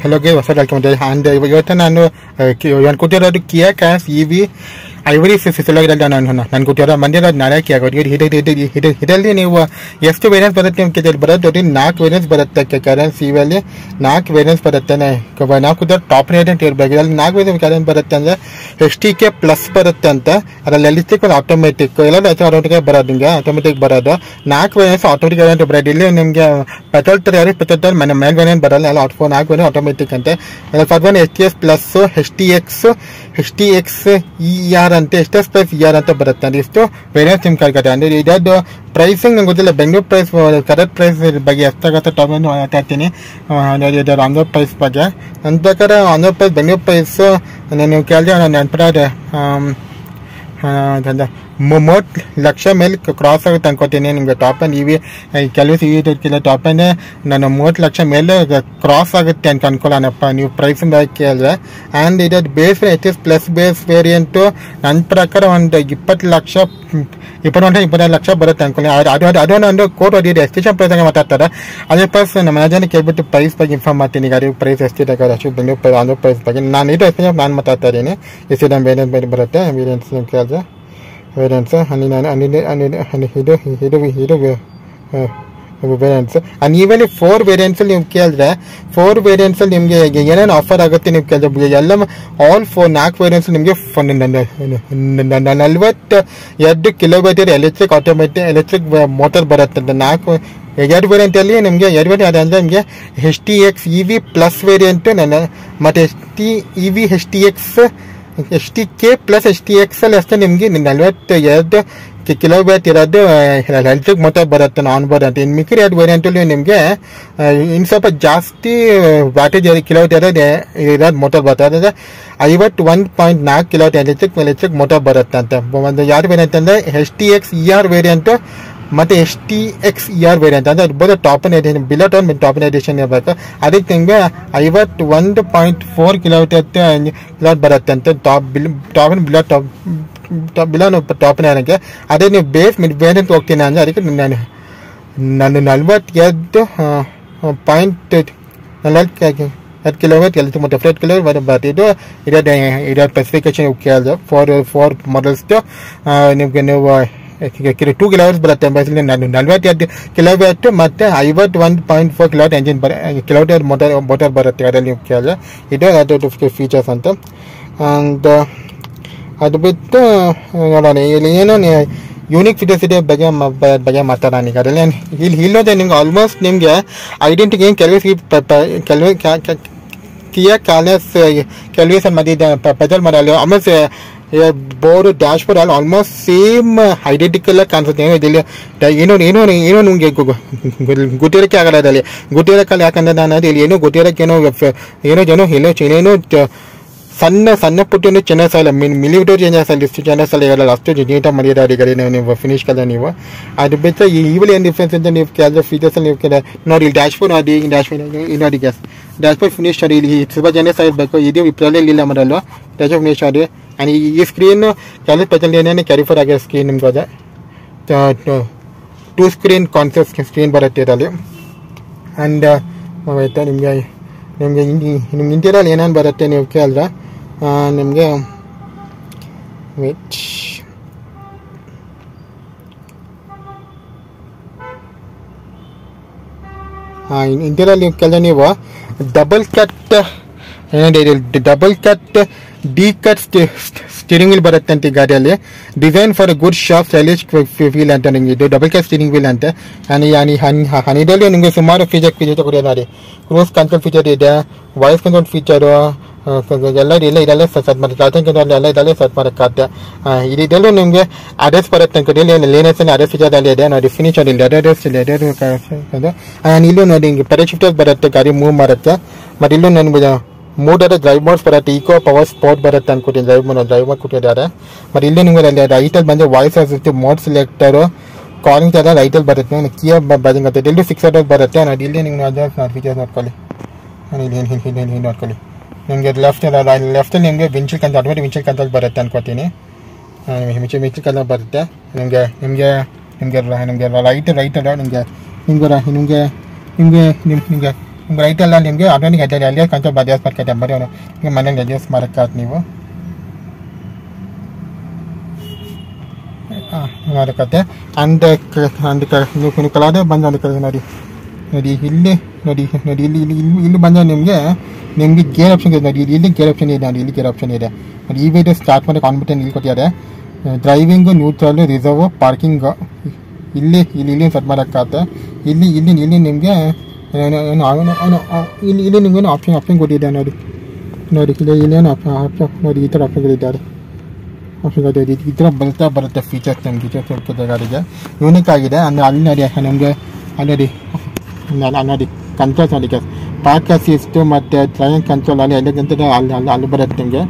Hello guys, what's up? And ಇವತ್ತು ನಾನು ಕೊಟ್ಟಿರೋದು ಕಿಯಾ ಕ್ಯಾಸ್ EV ಐವರಿ ಸಿಲೋಗಿರಲ್ಲ ನಾನು ಕೊಟ್ಟಿರೋ ಬಂದಿರೋದು ನಾಳೆ ಕಿಯಾ ಇದರಲ್ಲಿ ನೀವು ಎಷ್ಟು ವೇರಿಯನ್ಸ್ ಬರುತ್ತೆ ನಿಮ್ಗೆ ಬರೋದು 4 ವೇರಿಯನ್ಸ್ ಬರುತ್ತೆ ಕರೆನ್ಸ್ ಇವಲ್ಲಿ 4 ವೇರಿಯನ್ಸ್ ಬರುತ್ತೆ ನಾವು ಕೊಟ್ಟಿರೋ ಟಾಪ್ ರೇಟ್ ಅಂತ ಇರಬೇಕು ಇದರಲ್ಲಿ 4 ವೇರಿಯನ್ಸ್ ಕರೆನ್ಸ್ ಬರುತ್ತೆ ಅಂದರೆ HTK ಪ್ಲಸ್ ಬರುತ್ತೆ ಅಂತ ಅದರಲ್ಲಿ ಎಲಿಸ್ಟಿಕ್ ಒಂದು ಆಟೋಮೆಟಿಕ್ ಎಲ್ಲ ಆಟೋಮೆಟಿಕ್ ಬರೋದು ನಿಮಗೆ ಆಟೋಮೆಟಿಕ್ ಬರೋದು 4 ವೇರಿಯನ್ಸ್ ಆಟೋಮೆಟಿಕ್ ಅಂತ ಬರೋದು ಇಲ್ಲಿ ನಿಮಗೆ ಪೆಟ್ರೋಲ್ ಪೆಟ್ರೋಲ್ ಮೇಲೆ ವೇರಿಯಂಟ್ ಬರಲ್ಲ ಎಲ್ಲ 4 ವೇರಿಯಂಟ್ ಆಟೋಮೆಟಿಕ್ ಅಂತೆ first one HTS plus HTX ER ಅಂತ HTS ಪ್ಲಸ್ ER ಅಂತ ಬರುತ್ತೆ ಅಂದ್ರೆ ಇಷ್ಟು ವೇರಿಯನ್ಸ್ ನಿಮ್ಗೆ ಕಳ್ಕೊತ್ತೆ ಅಂದ್ರೆ ಇದದ್ದು ಪ್ರೈಸಿಂಗ್ ನಂಗೆ ಗೊತ್ತಿಲ್ಲ ಬೆಂಗಳೂರು ಪ್ರೈಸ್ ಕರೆಕ್ಟ್ ಪ್ರೈಸ್ ಬಗ್ಗೆ ಎಷ್ಟಾಗುತ್ತೆ ಟಾಪ್ ಮಾತಾಡ್ತೀನಿ ಇದರ ಆನ್ ಪ್ರೈಸ್ ಬಗ್ಗೆ ನನ್ನ ಪ್ರಕಾರ ಆನ್ ಪ್ರೈಸ್ ಬೆಂಗಳೂರು ಪ್ರೈಸ್ ನೀವು ಕೇಳಿದ್ರೆ ನಾನು ನೆನಪಿರೋದೆ 30 ಲಕ್ಷ ಮೇಲೆ ಕ್ರಾಸ್ ಆಗುತ್ತೆ ಅನ್ಕೋತೀನಿ ನಿಮಗೆ ಟಾಪ್ ಅಂಡ್ EV ಕೆಲವು ಟಾಪ್ ಅಂಡ್ ನಾನು 30 ಲಕ್ಷ ಮೇಲೆ ಕ್ರಾಸ್ ಆಗುತ್ತೆ ಅಂತ ಅನ್ಕೊಳ್ಳೋಣಪ್ಪ ನೀವು ಪ್ರೈಸ್ ಕೇಳಿದ್ರೆ ಆ್ಯಂಡ್ ಇದಕ್ಕೆ base HS plus base variant ನನ್ನ ಪ್ರಕಾರ ಒಂದು 20 ಲಕ್ಷ 22 ಲಕ್ಷ ಬರುತ್ತೆ ಅನ್ಕೊಳ್ಳಿ ಅದೊಂದು ಕೋಟ್ ಓದಿದೆ ಎಸ್ಟೇಷನ್ ಪ್ರೈಸ್ ಆಗಿ ಮಾತಾಡ್ತಾರೆ ಅದೇ ಪ್ಲಸ್ ನಮ್ಮ ಮ್ಯಾನೇಜರ್ನ ಕೇಳ್ಬಿಟ್ಟು ಪ್ರೈಸ್ ಬಗ್ಗೆ ಇನ್ಫಾರ್ಮ್ ಮಾಡ್ತೀನಿ ಈಗ ಪ್ರೈಸ್ ಎಷ್ಟಿದೆ ಅಷ್ಟು ಬೆಂಗಳೂರು ಪ್ರೈಸ್ ಆನ್ ಪ್ರೈಸ್ ಬಗ್ಗೆ ನಾನು ಇದು ಎಸ್ಟೇಷನ್ ನಾನು ಮಾತಾಡ್ತಾ ಇದ್ದೀನಿ ಎಷ್ಟಿದೆ ವೇರಿಯನ್ಸ್ ಬೇರೆ ಬರುತ್ತೆ ವೇರಿಯನ್ಸ್ ಕೇಳಿದ್ರೆ ವೇರಿಯನ್ಸ್ ಇದು ವೇರಿಯನ್ಸ್ ನೀವಲ್ಲಿ 4 ವೇರಿಯನ್ಸಲ್ಲಿ ನೀವು ಕೇಳಿದ್ರೆ 4 ವೇರಿಯನ್ಸಲ್ಲಿ ನಿಮಗೆ ಏನೇನು ಆಫರ್ ಆಗುತ್ತೆ ನೀವು ಕೇಳಿದ್ರೆ ಎಲ್ಲ ಆಲ್ 4 ವೇರಿಯನ್ಸ್ ನಿಮಗೆ 42 ಕಿಲೋಮೀಟರ್ ಎಲೆಕ್ಟ್ರಿಕ್ ಮೋಟರ್ ಬರುತ್ತೆ 2 ವೇರಿಯಂಟಲ್ಲಿ ನಿಮಗೆ 2 ವೇರಿಯಂಟ್ ಅಂದರೆ ನಿಮಗೆ HTX EV ಪ್ಲಸ್ ವೇರಿಯಂಟು ಮತ್ತು EV HTK ಪ್ಲಸ್ HTX ಅಲ್ಲಿ ಅಷ್ಟೇ ನಿಮಗೆ 42 ಕಿಲೋವ್ಯಾಟ್ ಇರೋದು ಎಲೆಕ್ಟ್ರಿಕ್ ಮೋಟರ್ ಬರುತ್ತೆ ಆನ್ ಬೋರ್ಡ್ ಅಂತ ಇನ್ನು ಮಿಕ್ಕಿದ 2 ವೇರಿಯಂಟಲ್ಲಿ ನಿಮಗೆ ಇನ್ನು ಸ್ವಲ್ಪ ಜಾಸ್ತಿ ವ್ಯಾಟೇಜ್ ಕಿಲೋವ್ಯಾಟ್ ಇರೋದು ಮೋಟರ್ ಬರುತ್ತೆ ಅದಾದರೆ 51.4 ಕಿಲೋವ್ಯಾಟ್ ಎಲೆಕ್ಟ್ರಿಕ್ ಮೋಟರ್ ಬರುತ್ತೆ ಅಂತ ಒಂದು 2 ವೇರಿಯಂಟ್ ಅಂದರೆ HTX ER ವೇರಿಯಂಟು ಮತ್ತು HTX ER ವೇರಿಯಂಟ್ ಅಂದರೆ ಇರ್ಬೋದು top end edition below town top end edition ಇರಬೇಕು ಅದಕ್ಕೆ ನಿಮಗೆ 51.4 ಕಿಲೋವ್ಯಾಟ್ ಬರುತ್ತೆ ಅಂತ ಬಿಲೋ ಟಾಪ್ ನನಗೆ ಅದೇ ನೀವು ಬೇಸ್ ವೇರಿಯಂಟ್ ಹೋಗ್ತೀನಿ ಅಂದರೆ ಅದಕ್ಕೆ ನಾನು 42.40 ಕಿಲೋವ್ಯಾಟ್ ಎಲೆಕ್ಟ್ರಿಕ್ ಮೋಟರ್ 4 ಕಿಲೋವ್ಯಾಟ್ ಬರುತ್ತೆ ಇದರ ಸ್ಪೆಸಿಫಿಕೇಶನ್ ಕೇಳಿದೆ 4 ಮಾಡಲ್ಸ್ದು ನಿಮಗೆ ನೀವು 2 ಕಿಲೋವ್ಯಾಟ್ಸ್ ಬರುತ್ತೆ 42 ಕಿಲೋವ್ಯಾಟ್ ಮತ್ತು 51.4 ಕಿಲೋವ್ಯಾಟ್ ಎಂಜಿನ್ ಕಿಲೋವ್ಯಾಟ್ ಮೋಟರ್ ಬರುತ್ತೆ ಅದರಲ್ಲಿ ನೀವು ಕೇಳಿದ್ರೆ ಇದು ಅದು ಫೀಚರ್ಸ್ ಅಂತ ಆ್ಯಂಡ್ ಅದು ಬಿಟ್ಟು ನೋಡೋಣ ಇಲ್ಲಿ ಏನೋ ಯೂನಿಕ್ ಫೀಚರ್ಸ್ ಇದೆ ಬಗ್ಗೆ ಮಾತಾಡೋಣ ಈಗ ಅದರಲ್ಲಿ ಇಲ್ಲೋದೆ ನಿಮ್ಗೆ ಆಲ್ಮೋಸ್ಟ್ ನಿಮಗೆ ಐಡೆಂಟಿಟಿ ಏನು ಕೆಲವು ಕಿಯಾ ಕೆಲವೇ ಸರ್ ಮಧ್ಯ ಪೆಟ್ರೋಲ್ ಮಾಡಲ್ಲ ಆಲ್ಮೋಸ್ಟ್ ಬೋರ್ಡ್ ಡ್ಯಾಶ್ ಬೋರ್ಡ್ ಅಲ್ಲಿ ಆಲ್ಮೋಸ್ಟ್ ಸೇಮ್ ಐಡೆಂಟಿಕಲ್ ಕಾಣಿಸುತ್ತೆ ಏನೋ ನಿಮಗೆ ಗೊತ್ತಿರೋಕ್ಕೆ ಆಗಲ್ಲ ಅದರಲ್ಲಿ ಗೊತ್ತಿರೋಕ್ಕಲ್ಲ ಯಾಕಂದರೆ ನಾನು ಅದಲ್ಲಿ ಏನೋ ಗೊತ್ತಿರೋಕ್ಕೆ ಏನೇನೋ ಸಣ್ಣ ಪುಟ್ಟೇನು ಚೇಂಜಸ್ ಆಗಲ್ಲ ಮಿಲಿಮೀಟರ್ ಚೇಂಜಸ್ ಅಲ್ಲಿ ಇಷ್ಟು ಚೇಂಜಸ್ ಎಲ್ಲ ಇರಲ್ಲ ಅಷ್ಟು ನೀಟಾಗಿ ಮಾಡಿದ್ದಾರೆ ಈಗ ನೀವು ಫಿನಿಶ್ ಕಲ್ಲ ನೀವು ಅದು ಬಿಟ್ಟರೆ ಈವಲ್ಲಿ ಏನು ಡಿಫ್ರೆನ್ಸ್ ಅಂತ ನೀವು ಕೆಲವು ಫೀಚರ್ಸಲ್ಲಿ ನೀವು ಕೇಳ ನೋಡಿ ಇಲ್ಲಿ ಡ್ಯಾಶ್ ಬೋರ್ಡ್ ನೋಡಿ ಡ್ಯಾಶ್ ಬೋರ್ಡ್ ಫಿನಿಶ್ ಮಾಡಿ ಇಲ್ಲಿ ಸ್ವಲ್ಪ ಚೇಂಜಸ್ ಆಗಿರಬೇಕು ಇದು ಇಪ್ಪರಲ್ಲಿ ಇಲ್ಲ ಮಾಡಲು ಡ್ಯಾಶ್ ಬೋರ್ಡ್ ಫಿನಿಶ್ ಮಾಡಿ ಆ್ಯಂಡ್ ಈ ಸ್ಕ್ರೀನ್ ಕೆಲವು ಸ್ಪೆಷಲ್ ಏನೇನು ಕ್ಯಾರಿಫರ್ ಆಗಿರೋ ಸ್ಕ್ರೀನ್ ನಿಮ್ಗೆ ಅದೇ 2 ಸ್ಕ್ರೀನ್ ಕಾನ್ಸೆಪ್ಟ್ ಸ್ಕ್ರೀನ್ ಬರುತ್ತೆ ಇದರಲ್ಲಿ ಆ್ಯಂಡ್ ಆಯಿತಾ ನಿಮಗೆ ಇಂಟೀರಿಯರ್ ಏನೇನು ಬರುತ್ತೆ ನೀವು ಕೇಳಿದ್ರೆ ನಿಮಗೆ ವೆಚ್ ಇಂಟೀರಿಯರ್ ನೀವು ಕೇಳಿದ್ರೆ ನೀವು double cut D cut steering wheel ಬರುತ್ತೆ ಅಂತ ಈ ಗಾಡಿಯಲ್ಲಿ design for good shop stylish feel ಅಂತ ನಿಮಗೆ ಇದು ಡಬಲ್ ಕಟ್ ಸ್ಟೀರಿಂಗ್ ವೀಲ್ ಅಂತ ಇದರಲ್ಲಿ ನಿಮಗೆ ಸುಮಾರು ಫೀಚರ್ ಕೊಟ್ಟಿದ್ದಾರೆ ಕ್ರೂಸ್ ಕಂಟ್ರೋಲ್ ಫೀಚರ್ ಇದೆ ವಾಯ್ಸ್ ಕಂಟ್ರೋಲ್ ಫೀಚರು ಇದೆಲ್ಲ ಸರ್ಚ್ ಮಾಡಿ ಚಾರ್ಜಿಂಗ್ ಕಂಟ್ರೋಲ್ ಎಲ್ಲ ಇದೆಲ್ಲ ಸರ್ಚ್ ಮಾಡೋಕ್ಕಾಗುತ್ತೆ ಇದೆಲ್ಲೂ ನಿಮಗೆ ಅಡ್ರೆಸ್ ಬರುತ್ತೆ ಅನ್ಕೊಂಡು ಲೇನಸ್ಸಲ್ಲಿ ಅಡ್ರೆಸ್ ಫೀಚರ್ದಲ್ಲಿ ಇದೆ ನೋಡಿ ಫಿನಿಶ್ ಅಲ್ಲಿ ಅಡ್ರೆಸ್ ಇಲ್ಲೂ ನೋಡಿ ನಿಮಗೆ ಪ್ಯಾರಾಶೂಟರ್ಸ್ ಬರುತ್ತೆ ಗಾಡಿ ಮೂವ್ ಮಾಡುತ್ತೆ ಮತ್ತು ಇಲ್ಲೂ ನನಗೆ 3 ಡ್ರೈವ್ ಮೋಡ್ಸ್ ಬರುತ್ತೆ ಈಕೋ ಪವರ್ ಸ್ಪೋರ್ಟ್ ಬರುತ್ತೆ ಅನ್ಕೊತೀನಿ ಡ್ರೈವ್ ಮೋಡ್ ಕೊಟ್ಟಿದ್ದಾರೆ ಮತ್ತು ಇಲ್ಲಿ ನಿಮಗೆ ರೈಟಲ್ಲಿ ಬಂದರೆ ವಾಯ್ಸ್ ಅಸಿಸ್ಟ್ ಮೋಡ್ ಸೆಲೆಕ್ಟರು ಕಾಲಿಂಗ್ ಥರ ರೈಟಲ್ಲಿ ಬರುತ್ತೆ ಕಿಯಾ ಬಜಿಂಗ್ ಅಂತ ಇಲ್ಲಿ 6 ಅಡ್ರೆಸ್ ಬರುತ್ತೆ ನೋಡಿ ಇಲ್ಲಿ ನಿಮ್ಗೆ ಅಡ್ರೆಸ್ ಫೀಚರ್ಸ್ ನೋಡ್ಕೊಳ್ಳಿ ಇಲ್ಲಿ ನೋಡ್ಕೊಳ್ಳಿ ನಿಮಗೆ ಲೆಫ್ಟಲ್ಲಿ ನಿಮಗೆ ವಿಂಚಿಲ್ ಕಂಟ್ರೋಲ್ ಆಟೋಮೆಟಿಕ್ ವಿಂಚಿಲ್ ಕಂಟ್ರೋಲ್ ಬರುತ್ತೆ ಅನ್ಕೋತೀನಿ ಮಿಚಿ ಕಂಟ್ರೋಲ್ ಬರುತ್ತೆ ನಿಮಗೆ ರೈಟ್ ನಿಮಗೆ ರೈಟ್ ಎಲ್ಲ ನಿಮಗೆ ಆಟೋಮೆಟಿಕ್ ಅಡ್ಜಸ್ಟ್ ಅಲ್ಲಿ ಕಂಟ್ರೋಲ್ ಅಡ್ಜಸ್ಟ್ ಮಾಡ್ಕೊತೆ ಬರೀ ಅವನು ನಿಮಗೆ ಮನೇಲಿ ಅಡ್ಜಸ್ಟ್ ಮಾಡೋಕ್ಕಾಗ್ತದೆ ನೀವು ಮಾಡೋಕ್ಕತ್ತೆ ಅಂಡ್ ನೀವು ಕಲಾದೆ ಬಂದು ಅದಕ್ಕೆ ನೋಡಿ ನೋಡಿ ಇಲ್ಲಿ ನೋಡಿ ನೋಡಿ ಇಲ್ಲಿ ಇಲ್ಲಿ ಇಲ್ಲಿ ಇಲ್ಲಿ ಬಂದ ನಿಮಗೆ ಗೇರ್ ಆಪ್ಷನ್ ಇದೆ ನೋಡಿ ಇಲ್ಲಿ ಗೇರ್ ಆಪ್ಷನ್ ಇದೆ ನೋಡಿ ಇಲ್ಲಿ ಗೇರ್ ಆಪ್ಷನ್ ಇದೆ ನೋಡಿ ಈ ವಿಡಿಯೋ ಸ್ಟಾರ್ಟ್ ಮಾಡೋಕೆ ಆನ್ಬಿಟ್ಟು ಇಲ್ಲಿ ಕೊಟ್ಟಿದ್ದಾರೆ ಡ್ರೈವಿಂಗು ನ್ಯೂಟ್ರಲ್ ರಿಸರ್ವ್ ಪಾರ್ಕಿಂಗ್ ಇಲ್ಲಿ ಇಲ್ಲಿ ಇಲ್ಲಿ ಸೆಟ್ ಮಾಡೋಕ್ಕಾಗತ್ತೆ ಇಲ್ಲಿ ಇಲ್ಲಿ ಇಲ್ಲಿ ನಿಮಗೆ ಇಲ್ಲಿ ಇಲ್ಲಿ ನಿಮಗೇನು ಆಪ್ಷನ್ ಕೊಟ್ಟಿದೆ ನೋಡಿ ನೋಡಿ ಇಲ್ಲಿ ಇಲ್ಲೇನು ಆಪ್ಷನ್ ನೋಡಿ ಈ ಥರ ಆಪ್ಷನ್ಗಳಿದ್ದಾರೆ ಆಪ್ಷನ್ಗಳು ಈ ಥರ ಬರುತ್ತೆ ಫೀಚರ್ಸ್ ನಮ್ಗೆ ಫೀಚರ್ಸ್ ಇರ್ತದೆ ಗಾಡಿಗೆ ಯೂನಿಕ್ ಆಗಿದೆ ಅಂದರೆ ಅಲ್ಲಿ ನೋಡಿ ನಮಗೆ ಅಲ್ಲಿ ನೋಡಿ ಕಂಟ್ರೋಲ್ಸ್ ನೋಡಿ ಪಾರ್ಕ್ ಅಸಿಸ್ಟು ಮತ್ತು ಟ್ರೈನ್ ಕಂಟ್ರೋಲ್ ಅಲ್ಲಿ ಎಲ್ಲದಂತ ಅಲ್ಲಿ ಬರುತ್ತೆ ನಿಮಗೆ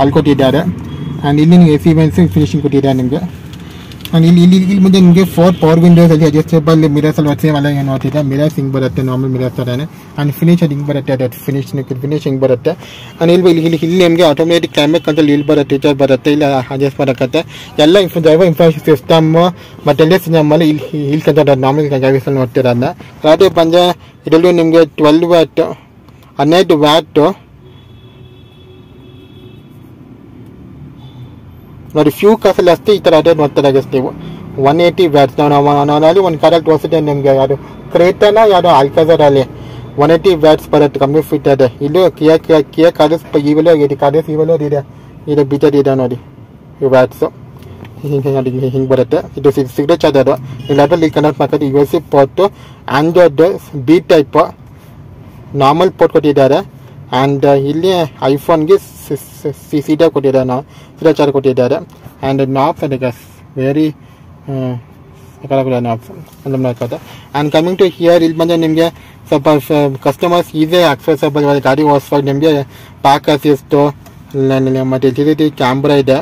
ಅಲ್ಲಿ ಕೊಟ್ಟಿದ್ದಾರೆ ಆ್ಯಂಡ್ ಇಲ್ಲಿ ನೀವು AC ವೆಂಟ್ಸ್ ಫಿನಿಶಿಂಗ್ ಕೊಟ್ಟಿದ್ದಾರೆ ನಿಮಗೆ ಆ್ಯಂಡ್ ಇಲ್ಲಿ ಮುಂದೆ ನಿಮಗೆ 4 ಪವರ್ ವಿಂಡೋಸಲ್ಲಿ ಅಡ್ಜಸ್ಟೇಬಲ್ ಮಿರರ್ಸ್ ಅಲ್ಲಿ ಸೇಮ್ ಎಲ್ಲ ಏನು ನೋಡ್ತಿದ್ದೆ ಮಿರರ್ಸ್ ಹಿಂಗೆ ಬರುತ್ತೆ ನಾರ್ಮಲ್ ಮಿರರ್ಸ್ ಥರನೇ ಆ್ಯಂಡ್ ಫಿನಿಶ್ ಅದು ಹಿಂಗೆ ಬರುತ್ತೆ ಅದು ಫಿನಿಶ್ ಹಿಂಗೆ ಬರುತ್ತೆ ಆ್ಯಂಡ್ ಇಲ್ಲಿ ನಿಮಗೆ ಆಟೋಮೆಟಿಕ್ ಕ್ಲೈಮೇಟ್ ಕಂಟ್ರೋಲ್ ಇಲ್ಲಿ ಬರುತ್ತೆ ಟೀಚರ್ ಬರುತ್ತೆ ಇಲ್ಲಿ ಅಡ್ಜಸ್ಟ್ ಮಾಡೋಕ್ಕತ್ತೆ ಎಲ್ಲ ಡ್ರೈವರ್ ಇನ್ಫಾರ್ಮೇಷನ್ ಸಿಸ್ಟಮ್ ಮತ್ತು ಎಲ್ಲ ಸಿಸ್ಟಮಲ್ಲಿ ಇಲ್ಲಿ ಕಂಟ್ರೋಲ್ ನಾರ್ಮಲ್ ಡ್ರೈವರ್ಸಲ್ಲಿ ನೋಡ್ತೀರ ಅದನ್ನ ಅದೇ ಬಂದರೆ ಇದರಲ್ಲೂ ನಿಮಗೆ 12 ವ್ಯಾಟ್ 12 ವ್ಯಾಟು ನೋಡಿ ಫ್ಯೂ ಕಾಸಲ್ಲಿ ಅಷ್ಟೇ ಈ ಥರ ಅದೇ ನೋಡ್ತಾರೆ ಅಷ್ಟೇ ನೀವು 180 ವ್ಯಾಟ್ಸ್ ನಾನಲ್ಲಿ ಒಂದು ಕಾರಲ್ಲಿ ತೋರಿಸಿದೆ ನಿಮಗೆ ಯಾವುದು ಕ್ರೇಟನ ಯಾವುದು ಆಲ್ಕಾಜರಲ್ಲಿ 180 ವ್ಯಾಟ್ಸ್ ಬರುತ್ತೆ ಕಮ್ಮಿ ಫಿಟ್ ಇದೆ ಇಲ್ಲೂ ಕಿಯಾ ಕಾಲೇಜ್ ಇವೆಲ್ಲ ಇದೆ ಕಾಲೇಜ್ ಇವೆಲ್ಲ ಇದೆ ಬೀಚರ್ ಇದೆ ನೋಡಿ ಈ ವ್ಯಾಟ್ಸು ಹಿಂಗೆ ನೋಡಿ ಹಿಂಗೆ ಬರುತ್ತೆ ಇದು ಸಿಗ್ನೇಚರ್ ಅದು ಇಲ್ಲಾದ್ರಲ್ಲಿ ಕನೆಕ್ಟ್ ಮಾಡ್ಕೊಂಡು USB port Android B type normal port ಕೊಟ್ಟಿದ್ದಾರೆ ಆ್ಯಂಡ್ ಇಲ್ಲಿ ಐಫೋನ್ಗೆ ಸಿಟಾ ಕೊಟ್ಟಿದ್ದಾರೆ ನಾವು ಸಿಗ್ನೇಚರ್ ಕೊಟ್ಟಿದ್ದಾರೆ ಆ್ಯಂಡ್ ನಾಬ್ಸ್ ಅದಕ್ಕೆ ವೆರಿ ನಾಬ್ಸ್ ಅಂತ ಮಾಡ್ಕೋತೆ ಆ್ಯಂಡ್ ಕಮಿಂಗ್ ಟು ಹಿಯರ್ ಇಲ್ಲಿ ಬಂದರೆ ನಿಮಗೆ ಸ್ವಲ್ಪ ಕಸ್ಟಮರ್ಸ್ ಈಸಿ ಆಕ್ಸೆಸಬಲ್ ಗಾಡಿ ಓಡಿಸುವಾಗ ನಿಮಗೆ ಪಾರ್ಕ್ ಅಸಿಸ್ಟು ಮತ್ತು LCD ಕ್ಯಾಮ್ರಾ ಇದೆ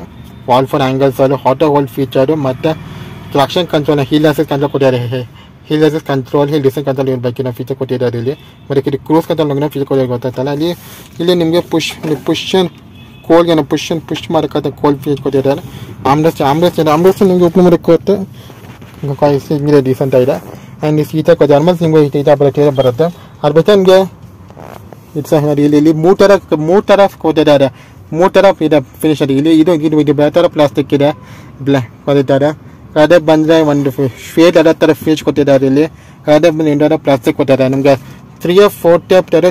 ವಾಲ್ ಫಾರ್ ಆ್ಯಂಗಲ್ಸಲ್ಲಿ ಆಟೋ ಹೋಲ್ಡ್ ಫೀಚರು ಮತ್ತು traction control hill assist control ಕೊಟ್ಟಿದ್ದಾರೆ hill assist control hill descent control ಏನು ಬೈಕಿನ ಫೀಚರ್ ಕೊಟ್ಟಿದ್ದಾರೆ ಇಲ್ಲಿ ಮತ್ತು ಇಲ್ಲಿ ಕ್ರೂಸ್ ಕಂಟ್ರೋಲ್ ಫೀಚರ್ ಕೊಟ್ಟಿದ್ದಾರೆ ಗೊತ್ತಾಯ್ತಲ್ಲ ಇಲ್ಲಿ ನಿಮಗೆ ಪುಷ್ ಮಾಡೋಕ್ಕಂತ ಕೋಲ್ ಫೀಚರ್ ಕೊಟ್ಟಿದ್ದಾರೆ ಆಮ್ರೆಸ್ಟ್ ನಿಮಗೆ ಓಪನ್ ಮಾಡೋಕ್ಕೆ ಹಿಂಗಿದೆ ಡೀಸೆಂಟ್ ಆಗಿದೆ ಆ್ಯಂಡ್ ಈ ಥರ ಜರ್ಮನ್ಸ್ ನಿಮಗೆ ಈ ಥರ ಬರುತ್ತೆ ಅದ್ರ ಬೇಕಾದ್ರೆ ನಿಮಗೆ ಇಟ್ಸ್ ಇಲ್ಲಿ ಮೂರು ಥರ ಕೊಟ್ಟಿದ್ದಾರೆ 3 ಥರ ಇದೆ ಫಿನಿಶ್ ಇದೆ ಇಲ್ಲಿ ಇದು ಬೇರೆ ಥರ ಪ್ಲಾಸ್ಟಿಕ್ ಇದೆ ಕೊಟ್ಟಿದ್ದಾರೆ ಅದೇ ಬಂದರೆ ಒಂದು ಶೇಡ್ ಅದೇ ಥರ ಫಿನಿಶ್ ಕೊಟ್ಟಿದ್ದಾರೆ ಇಲ್ಲಿ ಅದೇ ಬಂದು ಇಂಡೋರ ಪ್ಲಾಸ್ಟಿಕ್ ಕೊಟ್ಟಿದ್ದಾರೆ ನಿಮಗೆ 3 or 4 ಟೈಪ್ ಥರ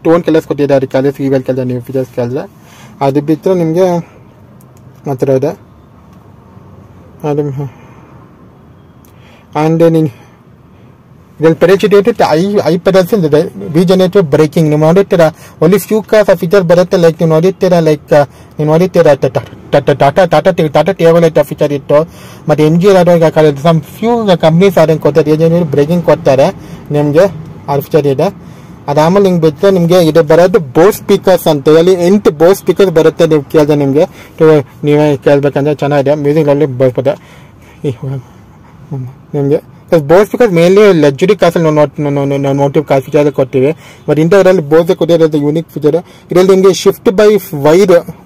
ಟೋನ್ ಕಲರ್ಸ್ ಕೊಟ್ಟಿದ್ದಾರೆ ಕಲರ್ಸ್ ಇವೆಲ್ ಕಲರ್ ನೀವು ಫೀಚರ್ಸ್ ಕಲರ್ ಅದು ಬಿಟ್ಟರೆ ನಿಮಗೆ ಮಾತ್ರ ಇದೆ ಅದು ಆ್ಯಂಡ್ ನಿಂಗೆ ಇದರಲ್ಲಿ ಪೆರಿಚಿಟೇಟೆಡ್ ಐ ಪೆಡಲ್ಸ್ ಇದೆ ರೀಜನರೇಟಿವ್ ಬ್ರೇಕಿಂಗ್ ನೀವು ನೋಡಿರ್ತೀರ ಓನ್ಲಿ ಫ್ಯೂ ಕಾರ್ಸ್ ಆ ಫೀಚರ್ ಬರುತ್ತೆ ಲೈಕ್ ನೀವು ನೋಡಿರ್ತೀರ ನೀವು ನೋಡಿರ್ತೀರ ಟಾಟಾ ಟೇಬಲ್ ಐತೆ ಫೀಚರ್ ಇತ್ತು ಮತ್ತು MG ಸಮ್ ಫ್ಯೂ ಕಂಪ್ನೀಸ್ ಅದನ್ನು ಕೊಡ್ತಾರೆ ರೀಜನರೇಟಿವ್ ಬ್ರೇಕಿಂಗ್ ಕೊಡ್ತಾರೆ ನಿಮಗೆ ಆ ಫೀಚರ್ ಇದೆ ಅದಾದ್ಮೇಲೆ ನಿಮ್ಗೆ ಬಿಟ್ಟರೆ ನಿಮಗೆ ಇದು ಬರೋದು ಬೋಸ್ ಸ್ಪೀಕರ್ಸ್ ಅಂತ ಹೇಳಿ 8 ಬೋಸ್ ಸ್ಪೀಕರ್ಸ್ ಬರುತ್ತೆ ನೀವು ಕೇಳಿದೆ ನಿಮಗೆ ನೀವೇ ಕೇಳಬೇಕಂದ್ರೆ ಚೆನ್ನಾಗಿದೆ ಮ್ಯೂಸಿಕ್ನಲ್ಲಿ ಬರ್ಬೋದು ನಿಮಗೆ ಬೋಸ್ ಸ್ಪೀಕರ್ಸ್ ಮೇನ್ಲಿ ಲಕ್ಸುರಿ ಕಾರ್ಸಲ್ಲಿ ನೋಟಿವ್ ಕಾರ್ ಫೀಚರ್ ಕೊಡ್ತೀವಿ ಬಟ್ ಇಂಥದ್ರಲ್ಲಿ ಬೋಸ್ ಕೊಟ್ಟಿರೋದು ಯೂನಿಕ್ ಫೀಚರ್ ಇದರಲ್ಲಿ ನಿಮಗೆ ಶಿಫ್ಟ್ ಬೈ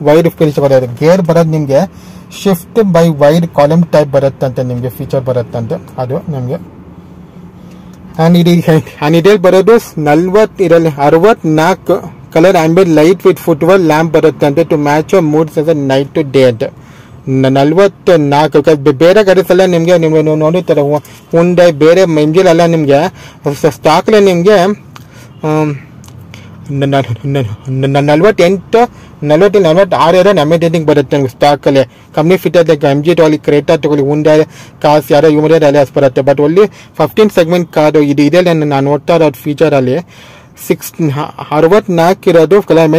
ವೈಡ್ ಫೀಚರ್ ಬರೋದು ಗೇರ್ ಬರೋದು ನಿಮಗೆ shift by wide column type ಬರುತ್ತಂತೆ ನಿಮಗೆ ಫೀಚರ್ ಬರುತ್ತಂತೆ ಅದು ನಿಮಗೆ ಆ್ಯಂಡ್ ಇದರಲ್ಲಿ ಬರೋದು 64 colour ambient light with footwear lamp ಬರುತ್ತೆ ಅಂತ to match moods night to day ಅಂತ 44 ಬೇರೆ ಗಾಡೀಸ್ ಎಲ್ಲ ನಿಮಗೆ ನೀವು ನೋಡಿರ್ತಾರೆ ಹುಂಡೈ ಬೇರೆ ಮಂಜಿಲೆಲ್ಲ ನಿಮಗೆ ಸ್ಟಾಕ್ಲೆ ನಿಮಗೆ 46 ಅಮೆಟೇಟಿಂಗ್ ಬರುತ್ತೆ ನಿಮ್ಗೆ ಸ್ಟಾಕಲ್ಲಿ ಕಂಪ್ನಿ ಫಿಟರ್ ಲೈಕ್ MG ತಗೊಳ್ಳಿ ಕ್ರೇಟಾ ತಗೊಳ್ಳಿ ಹುಂಡೈ ಕಾರ್ಸ್ ಯಾರೋ ಯುಮರಿಯರ್ ಅಲಿಯಾಸ್ ಬರುತ್ತೆ ಬಟ್ ಓನ್ಲಿ 15 ಸೆಗ್ಮೆಂಟ್ ಕಾರು ಇದು ಇದೆಲ್ಲ ನಾನು ನೋಡ್ತಾ ಇರೋದು ಫೀಚರಲ್ಲಿ 64 ಇರೋದು colour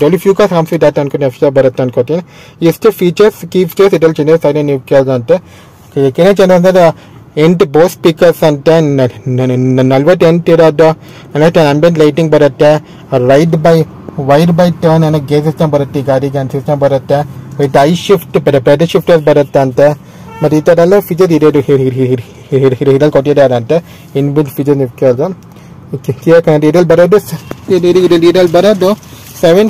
only few cars complete ಆಯ್ತು ಅನ್ಕೊಂಡು ಫೀಚರ್ ಬರುತ್ತೆ ಅನ್ಕೋತೀನಿ ಎಷ್ಟು ಫೀಚರ್ಸ್ ಕೀ ಫೀಚರ್ಸ್ ಇದರಲ್ಲಿ ಚೇಂಜಸ್ ಆಗಿದೆ ನೀವು ಕೇಳಿದಂತೆ ಏನೇ ಚೇಂಜ್ ಅಂದರೆ 8 ಬೋಸ್ ಸ್ಪೀಕರ್ಸ್ ಅಂತ 48 ಇರೋದು ಆಂಬಿಯಂಟ್ ಲೈಟಿಂಗ್ ಬರುತ್ತೆ ವೈಡ್ ಬೈ ಟರ್ನ್ ಅನ್ನೋ ಗೇರ್ ಸಿಸ್ಟಮ್ ಬರುತ್ತೆ ಈ ಗಾಡಿಗೆ ಅಂತ ಸಿಸ್ಟಮ್ ಬರುತ್ತೆ with I shift pedal shifters ಬರುತ್ತೆ ಅಂತೆ ಮತ್ತು ಈ ಥರ ಎಲ್ಲ ಫೀಚರ್ ಇದರಲ್ಲಿ ಕೊಟ್ಟಿದ್ದಾರೆ ಅಂತೆ ಇನ್ಬಿಲ್ಟ್ ಫೀಚರ್ ನೀವು ಕೇಳಿದ್ರು ಇದರಲ್ಲಿ ಬರೋದು 7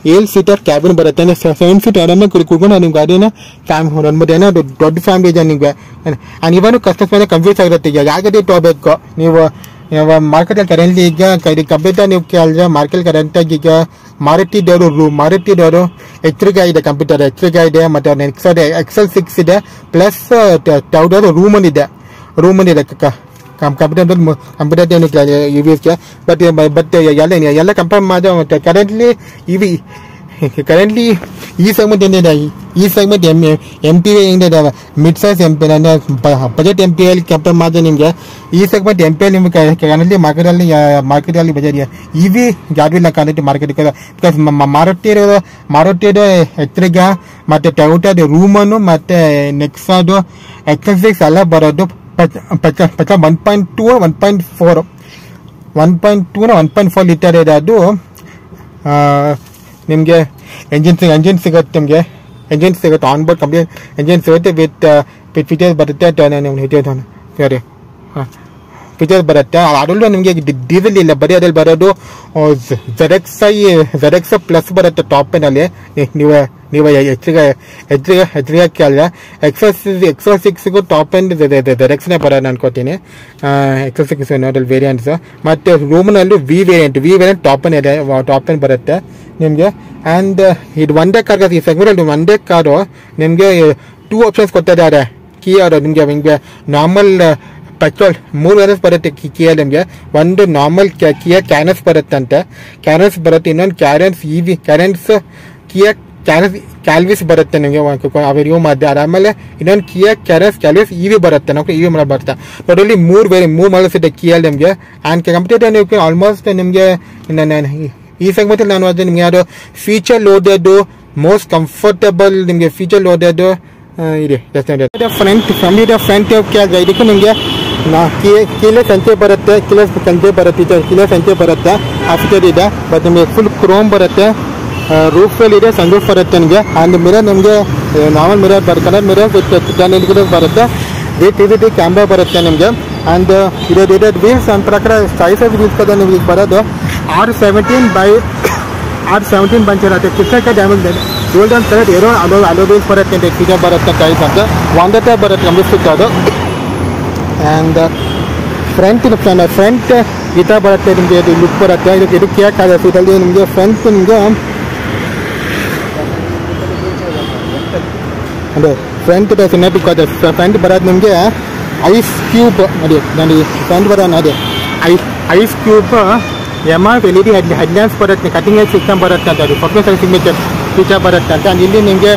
7 ಸೀಟರ್ ಕ್ಯಾಬಿನ್ ಬರುತ್ತೆ ಅಂದರೆ 7 ಸೀಟ್ ಆರಾಮಾಗಿ ಕುಡ್ಕೊಂಡು ನಿಮ್ಗೆ ಗಾಡಿನ ಒಂದು ಮೂರು ಏನೋ ದೊಡ್ಡ ಫ್ಯಾಮಿಲಿ ಇದೆ ನಿಮಗೆ. ಆ್ಯಂಡ್ ಇವಾಗ ಕಸ್ಟಮರ್ ಕನ್ಫ್ಯೂಸ್ ಆಗಿರುತ್ತೆ, ಈಗ ಯಾವ ಗಾಡಿ ತೊಗೋಬೇಕು ನೀವು ಮಾರ್ಕೆಟಲ್ಲಿ ಕರೆಂಟ್ಲಿ ಈಗ ಕಂಪ್ಯೂಟರ್ ನೀವು ಕೇಳಿದ್ರೆ ಮಾರ್ಕೆಟ್ ಕರೆಂಟಾಗಿ ಈಗ ಮಾರುತಿದವರು ಎಚ್ಚರಿಕೆ ಇದೆ, ಕಂಪ್ಯೂಟರ್ ಎಚ್ಚರಿಕೆ ಇದೆ, ಮತ್ತು ನೆಕ್ಸ್ಟ್ XL6 ಇದೆ, ಪ್ಲಸ್ ಯಾವುದಾದ್ರು ರೂಮಲ್ಲಿದೆ ಕಂಪ್ಯೂಟರ್ ಗೆ. ಬಟ್ ಎಲ್ಲ ಕಂಪೇರ್ ಮಾಡಿದ್ರೆ ಕರೆಂಟ್ಲಿ ಈ ಸೆಗ್ಮೆಂಟ್ ಏನಿದೆ, ಈ ಸೆಗ್ಮೆಂಟ್ MPV ಏನಿದೆ mid size budget MPV compare ಮಾಡಿದ್ರೆ ನಿಮಗೆ ಈ ಸೆಗ್ಮೆಂಟ್ MPV ನಿಮಗೆ ಕರೆಂಟ್ಲಿ ಮಾರ್ಕೆಟಲ್ಲಿ ಬಜೆಟ್ EV ಯಾರು ಇಲ್ಲ ಕರೆಂಟ್ಲಿ ಮಾರ್ಕೆಟ್. ಬಿಕಾಸ್ ಮಾರುತಿದು ಎಚ್ಚರಿಕೆ ಮತ್ತು ಟೊಯೋಟಾದ ರೂಮನ್ನು ಮತ್ತು ನೆಕ್ಸಾದು XL6 ಎಲ್ಲ ಬರೋದು 1.2 1.4 ಲೀಟರ್ ಇದೆ. ಅದು ನಿಮಗೆ ಎಂಜಿನ್ ಸಿಗುತ್ತೆ, ಆನ್ ಬೋರ್ಡ್ ಕಂಪ್ಲೀಟ್ ಎಂಜಿನ್ ಸಿಗುತ್ತೆ ವಿತ್ ಫೀಚರ್ಸ್ ಬರುತ್ತೆ. ಸರಿ ಫೀಚರ್ಸ್ ಬರುತ್ತೆ. ಅದರಲ್ಲೂ ನಿಮಗೆ ಡೀಸೆಲ್ ಇಲ್ಲ, ಬರೀ ಅದ್ರಲ್ಲಿ ಬರೋದು ZX ಪ್ಲಸ್ ಬರುತ್ತೆ ಟಾಪ್ ಅಲ್ಲಿ. ನೀವು ಹೆಚ್ಚಿಗೆ ಕೇಳಿದ್ರೆ XL6 ಟಾಪ್ ಎಂಡ್ ZXನೇ ಬರೋದು ಅನ್ಕೋತೀನಿ. XL6 ಅದ್ರಲ್ಲಿ ವೇರಿಯಂಟ್ಸ್. ಮತ್ತು ರೂಮ್ನಲ್ಲೂ ವಿ ವೇರಿಯಂಟ್ ಟಾಪ್ ಎಂಡ್ ಬರುತ್ತೆ ನಿಮಗೆ. ಆ್ಯಂಡ್ ಇದು ಒಂದೇ ಕಾರ್, ಈ ಸೆಗ್ಮೆಂಟಲ್ಲಿ ಒಂದೇ ಕಾರು ನಿಮಗೆ 2 ಆಪ್ಷನ್ಸ್ ಕೊಟ್ಟಿದ್ದಾರೆ ಕಿಯಾ ನಿಮಗೆ ನಾರ್ಮಲ್ ಪೆಟ್ರೋಲ್ 3 ವೇರಿಯಂಟ್ಸ್ ಬರುತ್ತೆ ಕಿಯಾ ನಿಮಗೆ. ಒಂದು ನಾರ್ಮಲ್ ಕಿಯಾ ಕ್ಯಾರನ್ಸ್ ಬರುತ್ತಂತೆ, ಇನ್ನೊಂದು ಕಿಯಾ ಕ್ಯಾಲ್ವಿಸ್ ಬರುತ್ತೆ ನಿಮಗೆ ರಿವ್ಯೂ ಮಾಡಿದೆ. ಆಮೇಲೆ ಇನ್ನೊಂದು ಕಿಯಾ ಕ್ಯಾಲ್ವಿಸ್ EV ಬರುತ್ತೆ, ನಾವು EV ಮಾಡೋ ಬರುತ್ತೆ. ಟೋಟಲಿ 3 ಮಾಡಲ್ಸ್ ಇದೆ ಕಿಯಲ್ಲಿ ನಿಮಗೆ. ಆ್ಯಂಡ್ ಕಂಪ್ಲೀಟ್ ನೀವು ಆಲ್ಮೋಸ್ಟ್ ನಿಮಗೆ ಈ ಸೆಗ್ಮೆಂಟಲ್ಲಿ ನಾನು ಅದು ನಿಮ್ಗೆ ಯಾರು ಫೀಚರ್ ಲೋಡೆದು ಮೋಸ್ಟ್ ಕಂಫರ್ಟಬಲ್ ನಿಮಗೆ ಫೀಚರ್ ಲೋಡೆದು ಇದೆ. ಫ್ರಂಟ್ ಕೇಳಿದ್ರೆ ಇದಕ್ಕೂ ನಿಮಗೆ ಕೀಲೆ ಸಂಖ್ಯೆ ಬರುತ್ತೆ, ಆ ಫೀಚರ್ ಇದೆ. ಬಟ್ ನಿಮಗೆ ಫುಲ್ ಕ್ರೋಮ್ ಬರುತ್ತೆ, ರೂಫಲ್ಲಿ ಇದೆ, ಸನ್ ರೂಫ್ ಬರುತ್ತೆ ನಿಮಗೆ. ಆ್ಯಂಡ್ ಮಿರರ್ ನಿಮಗೆ normal mirror colour mirror with 10 LCD ಬರುತ್ತೆ, ವಿತ್ ಕ್ಯಾಮ್ರಾ ಬರುತ್ತೆ ನಿಮಗೆ. ಆ್ಯಂಡ್ ಇದು ವೀಲ್ಸ್ ನನ್ನ ಪ್ರಕಾರ ಸೈಜ್ ವೀಲ್ಸ್ ಕದ ನಿಮಗೆ ಬರೋದು R17 ಬಂಚ್ ಇರುತ್ತೆ. ಕಿಸ್ಸಕ್ಕೆ damage golden colour alloy wheels ಬರುತ್ತೆ ಅಂತ ಫೀಚರ್ ಬರುತ್ತೆ ಟೈಸ್ ಅಂತ ಒಂದೇ ಬರುತ್ತೆ ಕಂಪ್ಲೀಟ್ ಅದು. ಆ್ಯಂಡ್ ಫ್ರಂಟ್ ಈ ಥರ ಬರುತ್ತೆ ನಿಮಗೆ, ಇದು ಲುಕ್ ಬರುತ್ತೆ. ಇದು ಕೇಕ್ ಆಗುತ್ತೆ ಇದರಲ್ಲಿ ನಿಮಗೆ ಫ್ರಂಟ್ ನಿಮಗೆ ಅದೇ ಫ್ರಂಟ್ ಸಿನೆಟಿಕ್ ಅದೇ ಫ್ರಂಟ್ ಬರೋದು ನಿಮಗೆ ಐಸ್ ಕ್ಯೂಬ್ ನೋಡಿ ಫ್ರಂಟ್ ಬರೋಣ ಅದೇ ice cube MRF LED headlamps ಬರುತ್ತೆ, ಕಟಿಂಗ್ ಎಜ್ ಸಿಸ್ಟಮ್ ಬರುತ್ತೆ ಅಂತ, ಅದು ಫೋಟೋ ಸಿಗ್ನೇಚರ್ ಫೀಚರ್ ಬರುತ್ತೆ ಅಂತ. ಇಲ್ಲಿ ನಿಮಗೆ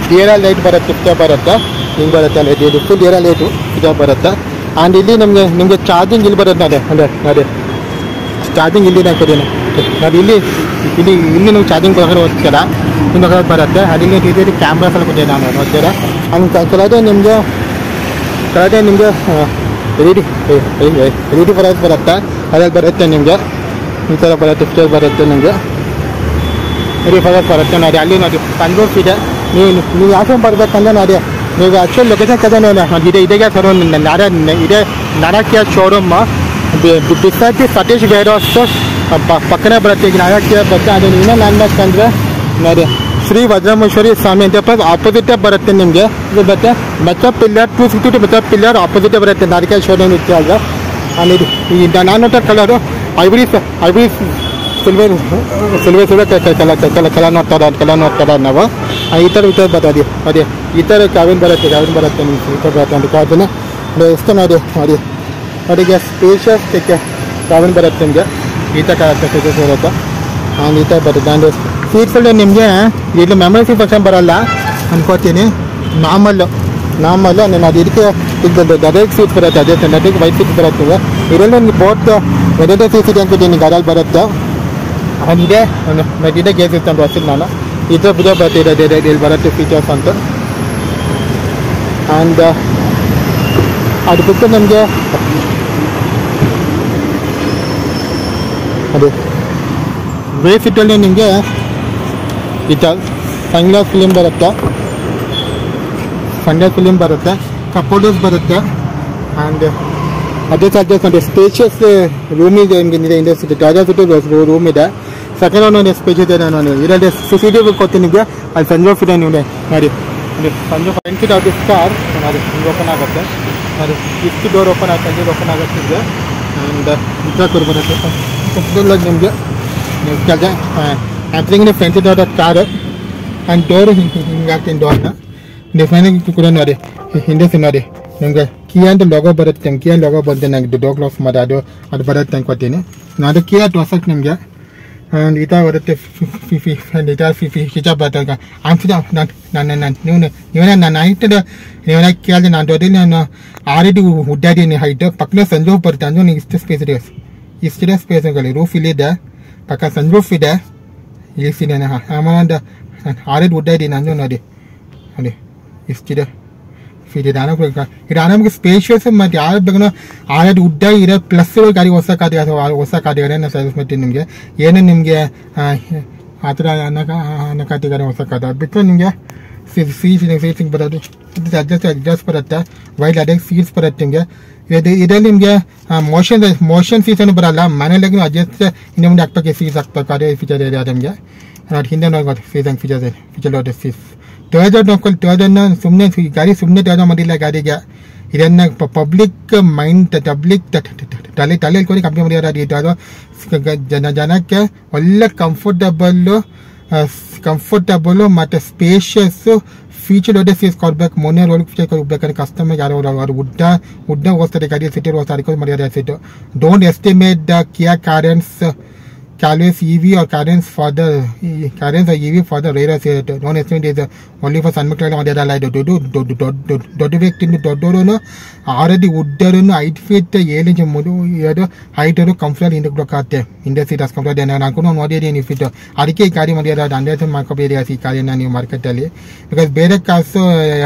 DRL ಲೈಟ್ ಬರುತ್ತೆ, ಫೀಚರ್ ಬರುತ್ತೆ ಹಿಂಗೆ ಬರುತ್ತೆ ಅಂದರೆ ಇದು ಫುಲ್ DRL ಲೈಟು ಫೀಚರ್ ಬರುತ್ತೆ. ಆ್ಯಂಡ್ ಇಲ್ಲಿ ನಿಮಗೆ ಚಾರ್ಜಿಂಗ್ ಇಲ್ಲಿ ಬರುತ್ತೆ ಅದೇ ಚಾರ್ಜಿಂಗ್ ಇಲ್ಲಿ ಹಾಕೋದೇನೆ ನೋಡಿ, ಇಲ್ಲಿ ನೀವು ಚಾರ್ಜಿಂಗ್ ಹೋಗ್ತೀರ ಇನ್ನೊಂದು ಬರುತ್ತೆ. ಅಲ್ಲಿ ರೀತಿ ಕ್ಯಾಮ್ರಾಸ್ ಎಲ್ಲ ಕೊಟ್ಟಿದೆ ನಾನು ನೋಡ್ತೀರಾ. ಹಂಗೆ ಕೆಳಗೆ ನಿಮಗೆ LED ಬರುತ್ತೆ, ಅದ್ರಲ್ಲಿ ಬರುತ್ತೆ ನಿಮಗೆ ಈ ಥರ ಬರುತ್ತೆ, ಫೀಚರ್ ಬರುತ್ತೆ ನಿಮಗೆ ಬರುತ್ತೆ ನೋಡಿ. ಅಲ್ಲಿ ನೋಡಿ ಸನ್ರೂಫ್ ಇದೆ. ನೀವು ಯಾವ ಬರ್ಬೇಕಂದ್ರೆ ನೋಡಿ, ನೀವು ಆ್ಯಕ್ಚುಲಿ ಲೊಕೇಶನ್ ಕದೇನೆ ನೋಡಿ, ಇದೇ ಶೋರೂಮ್ ಇದೆ ನಾರಾಕಿಯಾ ಶೋರೂಮ್ ಬಿಸಾಕಿ ಸತೀಶ್ ವೇರ್ಹೌಸ್ ಪಕ್ಕನೇ ಬರುತ್ತೆ. ಈಗ ನಾರಾಕಿಯಾ ಬರುತ್ತೆ. ಅದು ಇನ್ನೂ ಲ್ಯಾಂಡ್ಮಾರ್ಕ್ ಅಂದರೆ ನೋಡಿ ಶ್ರೀ ವಜ್ರಮೇಶ್ವರಿ ಸ್ವಾಮಿ ಅಂತ ಆಪೋಸಿಟೇ ಬರುತ್ತೆ ನಿಮಗೆ. ಇದು ಬರುತ್ತೆ ಮೆಚಪ್ ಪಿಲ್ಲರ್ 252 ಮೆಚಪ್ ಪಿಲ್ಲರ್ ಆಪೋಸಿಟೇ ಬರುತ್ತೆ ನಾರಾಕಿಯಾ ಶೋರೂಮ್ ಇತ್ಯಾಗ. ಅಲ್ಲಿ ಈಗ ನಾನು ಕಲರು ಐಬ್ರೀಸ್ ಸಿಲ್ವರ್ ಕಲರ್ ನೋಡ್ತಾರೆ ನಾವು. ಈ ಥರ ಬರ್ತದೆ ಅದೇ ಈ ಥರ ಕ್ಯಾಬಿನ್ ಬರುತ್ತೆ ನಿಮ್ಗೆ ಈ ಥರ ಬರುತ್ತೆ ಅಂತ ಅದನ್ನು ಎಷ್ಟು ನೋಡಿ ಅವರಿಗೆ ಸ್ಪೇಷಿಯಸ್ ಕ್ಯಾಬಿನ್ ಬರುತ್ತೆ ನಿಮಗೆ ಈ ಥರ ಸ್ಪೇಷಿಯಸ್ ಇರುತ್ತೆ. ಆ್ಯಂಡ್ ಈ ಥರ ಬರುತ್ತೆ. ಆ್ಯಂಡ್ ಸೀಟ್ಸಲ್ಲಿ ನಿಮಗೆ ಇಲ್ಲಿ ಮೆಮೊರಿ ಸೀಟ್ ಫಂಕ್ಷನ್ ಬರೋಲ್ಲ ಅನ್ಕೋತೀನಿ, ನಾರ್ಮಲ್ಲು ನಾನು ಅದು ಇದಕ್ಕೆ ಡೈರೆಕ್ಟ್ ಸೀಟ್ ಬರುತ್ತೆ, ಅದೇ ಡೈರೆಕ್ಟ್ ವೈಟ್ ಸೀಟ್ ಬರುತ್ತೆ. ಇದರಲ್ಲಿ ಒಂದು ಬೋಟ್ ಎರಡೇ ಸೀಟ್ ಅನ್ಕೋತೀನಿ ಗಾಡಲ್ಲಿ ಬರುತ್ತೆ. ಇದೆ ಗೇರ್ ಸಿಸ್ಟಮ್ ಬರ್ತೀನಿ ನಾನು ಈ ಥರ ವಿಡಿಯೋ ಬರ್ತಿದೆ ಇಲ್ಲಿ ಬರುತ್ತೆ ಫೀಚರ್ಸ್ ಅಂತ. ಆ್ಯಂಡ್ ಅದು ಬಿಟ್ಟು ನಮಗೆ ಅದು ವೇ ಸೀಟಲ್ಲಿ ನಿಮಗೆ ಈ ಥರ ಸನ್ಗ್ಲಾಸ್ ಫಿಲಿಮ್ ಬರುತ್ತೆ, ಕಪೋರ್ಡರ್ಸ್ ಬರುತ್ತೆ. ಆ್ಯಂಡ್ ಅದೇ ಚಾರ್ಜಸ್ ನೋಡಿ ಸ್ಪೇಷಿಯಸ್ ರೂಮ್ ಇದೆ ನಿಮಗೆ ಇಂಡಸ್ಟ್ರಿ ರೂಮ್ ಇದೆ. ಸೆಕೆಂಡ್ ಒಂದು ಸ್ಪೇಸ್ ಇದೆ. ನಾನು ಇದರಲ್ಲಿ CCTV ಕೊಡ್ತೀನಿ ನಿಮಗೆ. ಅಲ್ಲಿ ಸನ್ರೂಫ್ ಇದೆ, ನೀವು ನೋಡಿ ಸನ್ರೂಫ್ ಫ್ರಂಟ್ ಇದೆ. ಅದು ಕಾರ್ ಅದು ಓಪನ್ ಆಗುತ್ತೆ. ಅದು ಇಷ್ಟು ಡೋರ್ ಓಪನ್ ಆಗುತ್ತೆ, ಓಪನ್ ಆಗುತ್ತೆ ನಿಮಗೆ. ಆ್ಯಂಡ್ ಇದ್ದಾಗ ಬರುತ್ತೆ ನಿಮಗೆ. ನೀವು ಕೆಲಸ ಆ್ಯಪ್ಲಿಂಗ್ ಫ್ರಂಟ್ ಇದೆ ಕಾರು ಆ್ಯಂಡ್ ಡೋರ್ ಹಿಂಗೆ ಹಾಕ್ತೀನಿ. ಡೋರ್ನ ಡಿಫ್ರೆಂಟ್ ಕೂಡ ನೋಡಿ, ಹಿಂದೆ ನೋಡಿ ನಿಮಗೆ ಕೀ ಅಂತ ಲೋಗೋ ಬರುತ್ತೆ. ಕೀ ಲೋಗೋ ಬಂದು ನನಗೆ ಡೋರ್ ಕ್ಲಾಸ್ ಮಾಡಿ ಅದು ಬರುತ್ತೆ ಅನ್ಕೋತೀನಿ. ನಾನು ಕೀ ಅಂತ ಹೊಸಕ್ಕೆ ನಿಮಗೆ ಈ ಥರ ಬರುತ್ತೆ. ಸ್ವಿಚ್ ಆಫ್ ಬರುತ್ತೆ. ನೀವೇನ ನಾನು ಹೈಟ್ ನೀವೇನ ಕೇಳಿದೆ. ನಾನು ದೊಡ್ಡ ನಾನು ಆಲ್ರೆಡಿ ಉಡ್ಡಾಡೀನಿ ಹೈಟ್. ಪಕ್ಕದ ಸನ್ರೂಫ್ ಬರುತ್ತೆ. ಅಂದ್ರೆ ನೀವು ಇಷ್ಟು ಸ್ಪೇಸ್ ಇದೆ, ಇಷ್ಟಿದೆ ಸ್ಪೇಸ್ಗಳು. ರೂಫ್ ಇಲ್ಲಿದೆ, ಪಕ್ಕ ಸನ್ರೂಫ್ ಇದೆ, ಇಲ್ಲಿದೆ. ಆಮೇಲೆ ಆಲ್ರೆಡಿ ಉಡ್ಡಾಡೀನಿ ಅಂದ್ರೆ ನೋಡಿ ಇಷ್ಟಿದೆ ಫೀಟ್ ಇದೆ. ಇದು ಆರಾಮಿಗೆ ಸ್ಪೇಷಿಯಸ್ ಮತ್ತು ಯಾರು ಬೇಕು ಆಲ್ರೆಡಿ ಉಡ್ಡ ಇರೋ ಪ್ಲಸ್ ಗಾಡಿ ಹೊಸ ಕಾದಿಗಾರೆ ನಾನು ಸಜೆಸ್ಟ್ ಮಾಡ್ತೀನಿ ನಿಮಗೆ. ಏನು ನಿಮಗೆ ಆ ಥರ ಅನ್ನಕಾತಿ ಗಾಡಿ ಹೊಸ ಕಾದು ಅದು ಬಿಟ್ಟರೆ ನಿಮಗೆ ಸೀಟ್ಸಿಂಗ್ ಬರೋದು ಅಡ್ಜಸ್ಟ್ ಬರುತ್ತೆ. ವೈಡ್ ಅಡ್ಜಸ್ಟ್ ಸೀಟ್ಸ್ ಬರುತ್ತೆ ನಿಮಗೆ. ಇದರಲ್ಲಿ ನಿಮಗೆ ಮೋಷನ್ ಸೀಟ್ಸನ್ನು ಬರಲ್ಲ. ಮನೇಲಿ ಅಡ್ಜಸ್ಟ್ ಹಿಂದೆ ಮುಂದೆ ಹಾಕ್ಬೇಕು, ಸೀಟ್ಸ್ ಹಾಕ್ಬೇಕು. ಅದೇ ಫೀಚರ್ ಇದೆ ನಿಮಗೆ. ನೋಡಿ ಹಿಂದೆ ನೋಡ್ಬೋದು ಸೀಸಂಗ್ ಫೀಚರ್ ನೋಡಿ ಸೀಟ್ಸ್ ಟೊಯೋಟಾ ನೋಡ್ಕೊಂಡು ಟೊಯೋಟಾನ ಸುಮ್ಮನೆ ಗಾಡಿ ಸುಮ್ಮನೆ ಟೊಯೋಟಾ ಮಾಡಿಲ್ಲ ಗಾಡಿಗೆ. ಇದನ್ನು ಪಬ್ಲಿಕ್ ಮೈಂಡ್ ತಲೆಯಲ್ಲಿ ಕೊಡಿ ಕಂಪ್ನಿ ಮಾಡಿರೋದು. ಇದು ಜನಕ್ಕೆ ಒಳ್ಳೆ ಕಂಫರ್ಟಬಲ್ಲು ಮತ್ತು ಸ್ಪೇಷಿಯಸ್ಸು ಫೀಚರ್ ಒಳ್ಳೆ ಸೀಸ್ ಕೊಡ್ಬೇಕು. ಮೊನ್ನೆ ಒಳಗೆ ಫೀಚರ್ ಕೊಡ್ಬೇಕಾದ್ರೆ ಕಸ್ಟಮರ್ ಯಾರು ಅವರು ಉಡ್ಡ ಓದಿಸ್ತಾರೆ ಗಾಡಿ ಸಿಟಿ ಓದಿಸ್ತಾರೆ. ಅದಕ್ಕೆ ಮಾಡಿರೋ seat. Don't estimate the Kiya Carens EV or Carens for the EV for the rare set. Non estimate is only for Sun Macleod on the other line. Do already wood height fit ಏಳು ಮೂರು height comfort ಇಂದ ಕೊಡಕ್ಕೆ ಇಂದ seat comfort ನಾನು ನೋಡಿದ್ದೀನಿ ನೀವು fit. ಅದಕ್ಕೆ ಈ ಗಾಡಿ ಮಾಡಿರೋದು 100,000 ಮಾಡ್ಕೋಬೇಡಿ ಈ ಗಾಡಿನ ನೀವು ಮಾರ್ಕೆಟಲ್ಲಿ. ಬಿಕಾಸ್ ಬೇರೆ ಕಾಸು